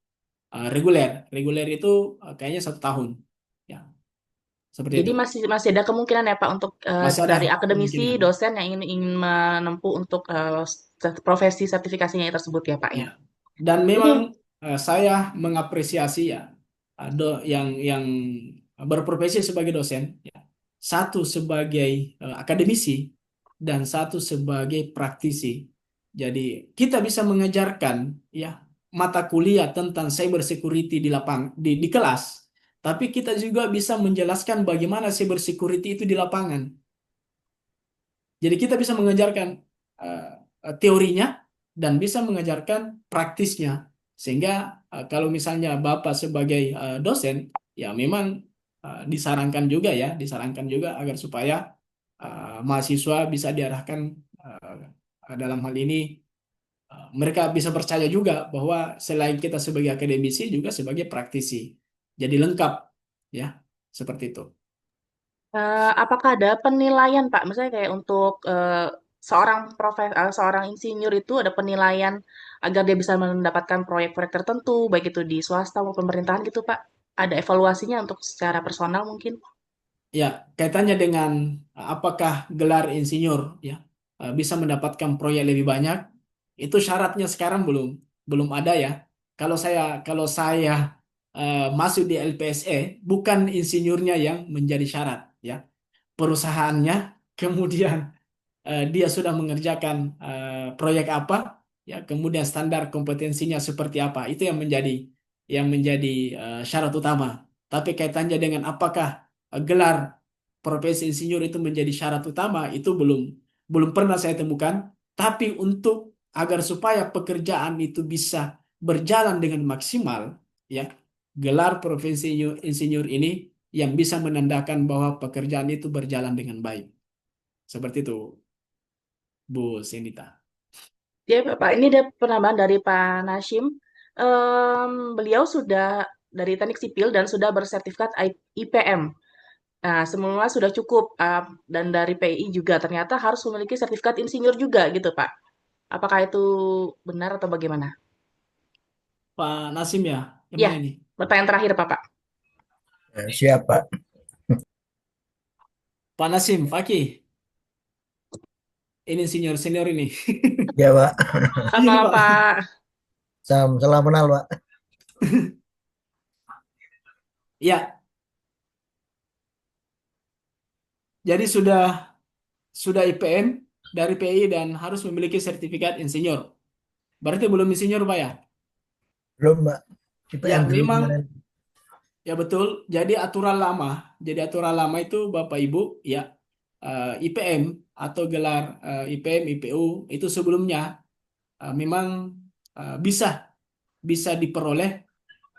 reguler. Reguler itu kayaknya 1 tahun. Ya, seperti Jadi itu. masih ada kemungkinan ya Pak untuk Masih ada dari akademisi kemungkinan. dosen yang ingin menempuh untuk profesi sertifikasinya tersebut ya Pak ya. Ya. Dan Ini memang saya mengapresiasi, ya, yang berprofesi sebagai dosen, ya. satu sebagai akademisi dan satu sebagai praktisi. Jadi kita bisa mengajarkan ya mata kuliah tentang cyber security di kelas, tapi kita juga bisa menjelaskan bagaimana cyber security itu di lapangan. Jadi kita bisa mengajarkan teorinya dan bisa mengajarkan praktisnya. Sehingga kalau misalnya Bapak sebagai dosen, ya memang disarankan juga agar supaya mahasiswa bisa diarahkan dalam hal ini mereka bisa percaya juga bahwa selain kita sebagai akademisi juga sebagai praktisi. Jadi lengkap ya, seperti itu. Apakah ada penilaian, Pak? Misalnya kayak untuk seorang insinyur itu ada penilaian agar dia bisa mendapatkan proyek-proyek tertentu, baik itu di swasta maupun pemerintahan gitu, Pak. Ada evaluasinya untuk secara personal mungkin? Ya, kaitannya dengan apakah gelar insinyur ya bisa mendapatkan proyek lebih banyak, itu syaratnya sekarang belum ada ya. Kalau saya masuk di LPSE, bukan insinyurnya yang menjadi syarat ya. Perusahaannya, kemudian dia sudah mengerjakan proyek apa, ya, kemudian standar kompetensinya seperti apa, itu yang menjadi syarat utama. Tapi kaitannya dengan apakah gelar profesi insinyur itu menjadi syarat utama, itu belum belum pernah saya temukan. Tapi untuk agar supaya pekerjaan itu bisa berjalan dengan maksimal, ya, gelar profesi insinyur ini yang bisa menandakan bahwa pekerjaan itu berjalan dengan baik. Seperti itu, Bu Senita. Ya, Pak, ini ada penambahan dari Pak Nashim. Beliau sudah dari teknik sipil dan sudah bersertifikat IPM. Nah, semua sudah cukup. Dan dari PI juga ternyata harus memiliki sertifikat insinyur juga gitu, Pak. Apakah itu benar atau bagaimana? Pak Nasim ya, yang Ya, mana ini? pertanyaan terakhir, Pak. Siap, Pak. Pak Nasim, Fakih, ini senior ini. Ya, Pak. Selamat Ini malam, Pak. Pak. Salam kenal, Pak. Ya, jadi sudah IPM dari PI dan harus memiliki sertifikat insinyur. Berarti belum insinyur, Pak ya? Belum, Pak. Ya, IPM dulu memang kemarin. ya betul. Jadi aturan lama itu Bapak Ibu ya IPM atau gelar IPM, IPU itu sebelumnya memang bisa bisa diperoleh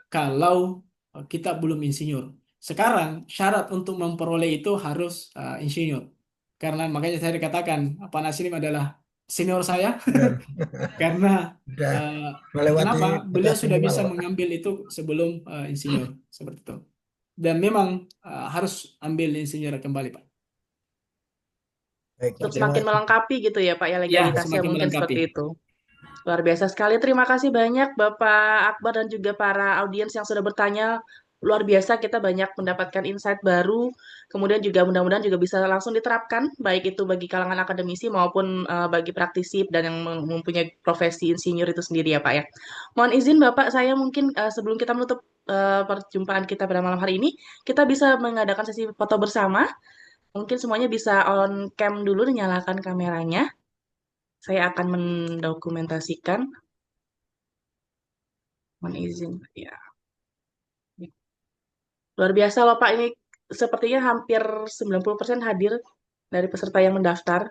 kalau kita belum insinyur. Sekarang syarat untuk memperoleh itu harus insinyur. Karena makanya saya dikatakan Pak Nasrim adalah senior saya Benar. karena Udah eh, melewati kenapa? Beliau batas sudah minimal, bisa Pak. mengambil itu sebelum insinyur seperti itu. Dan memang harus ambil insinyur kembali, Pak. Baik, Pak. Untuk Terima semakin kasih. melengkapi gitu ya, Pak, ya Ya, legalitasnya semakin mungkin melengkapi. seperti itu. Luar biasa sekali. Terima kasih banyak Bapak Akbar dan juga para audiens yang sudah bertanya. Luar biasa kita banyak mendapatkan insight baru. Kemudian juga mudah-mudahan juga bisa langsung diterapkan, baik itu bagi kalangan akademisi maupun bagi praktisi dan yang mempunyai profesi insinyur itu sendiri ya Pak ya. Mohon izin Bapak, saya mungkin sebelum kita menutup perjumpaan kita pada malam hari ini, kita bisa mengadakan sesi foto bersama. Mungkin semuanya bisa on cam dulu, dinyalakan kameranya. Saya akan mendokumentasikan. Mohon izin. Ya. Luar biasa loh Pak, ini sepertinya hampir 90% hadir dari peserta yang mendaftar.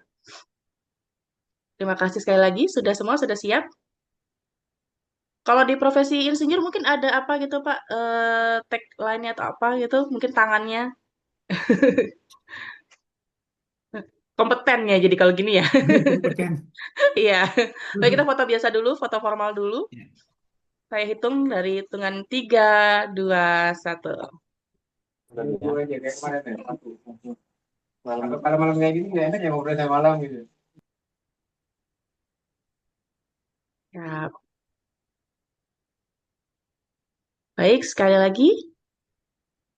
Terima kasih sekali lagi, semua sudah siap. Kalau di profesi insinyur mungkin ada apa gitu Pak, tagline-nya atau apa gitu, mungkin tangannya. Kompetennya jadi kalau gini ya. Kompeten. Iya. Baik, kita foto biasa dulu, foto formal dulu. Ya. Saya hitung dari hitungan 3, 2, 1. Kalau malam kayak gini nggak enak ya ngobrol sama malam gitu. Ya. Baik, sekali lagi.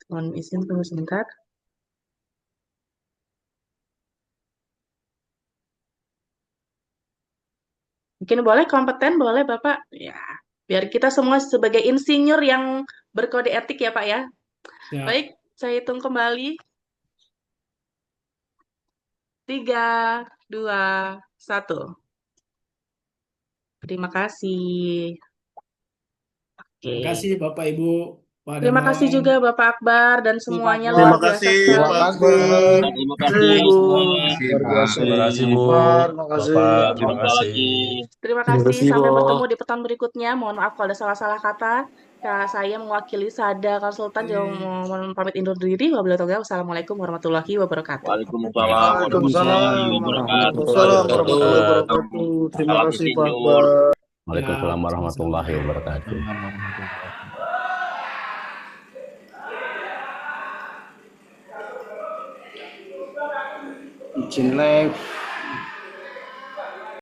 Mohon izin tunggu sebentar. Mungkin boleh kompeten, boleh Bapak. Ya, biar kita semua sebagai insinyur yang berkode etik ya Pak ya. Ya. Baik, saya hitung kembali. 3, 2, 1. Terima kasih. Terima Oke. kasih Bapak Ibu Pak Terima kasih Darmawan. juga Bapak Akbar dan semuanya Terima luar biasa kasih sekali. Pak kasih. Akbar. Terima Terima kasih kasih Bu. semuanya. Terima Luar kasih, biasa. Pak. Terima kasih Bu. Terima kasih. Sampai Terima jumpa kasih. lagi. Terima Terima kasih. kasih Sampai Bu. bertemu di pertemuan berikutnya. Mohon maaf kalau ada salah-salah kata. Saya mewakili Sada Konsultan juga mohon pamit undur diri. Wabillahi taufiq. Wassalamualaikum warahmatullahi wabarakatuh. Waalaikumsalam Waalaikumsalam warahmatullahi wabarakatuh. Waalaikumsalam warahmatullahi wabarakatuh. Terima Salam kasih Pak insinyur. Akbar. Waalaikumsalam Ya, warahmatullahi wabarakatuh. Izin live.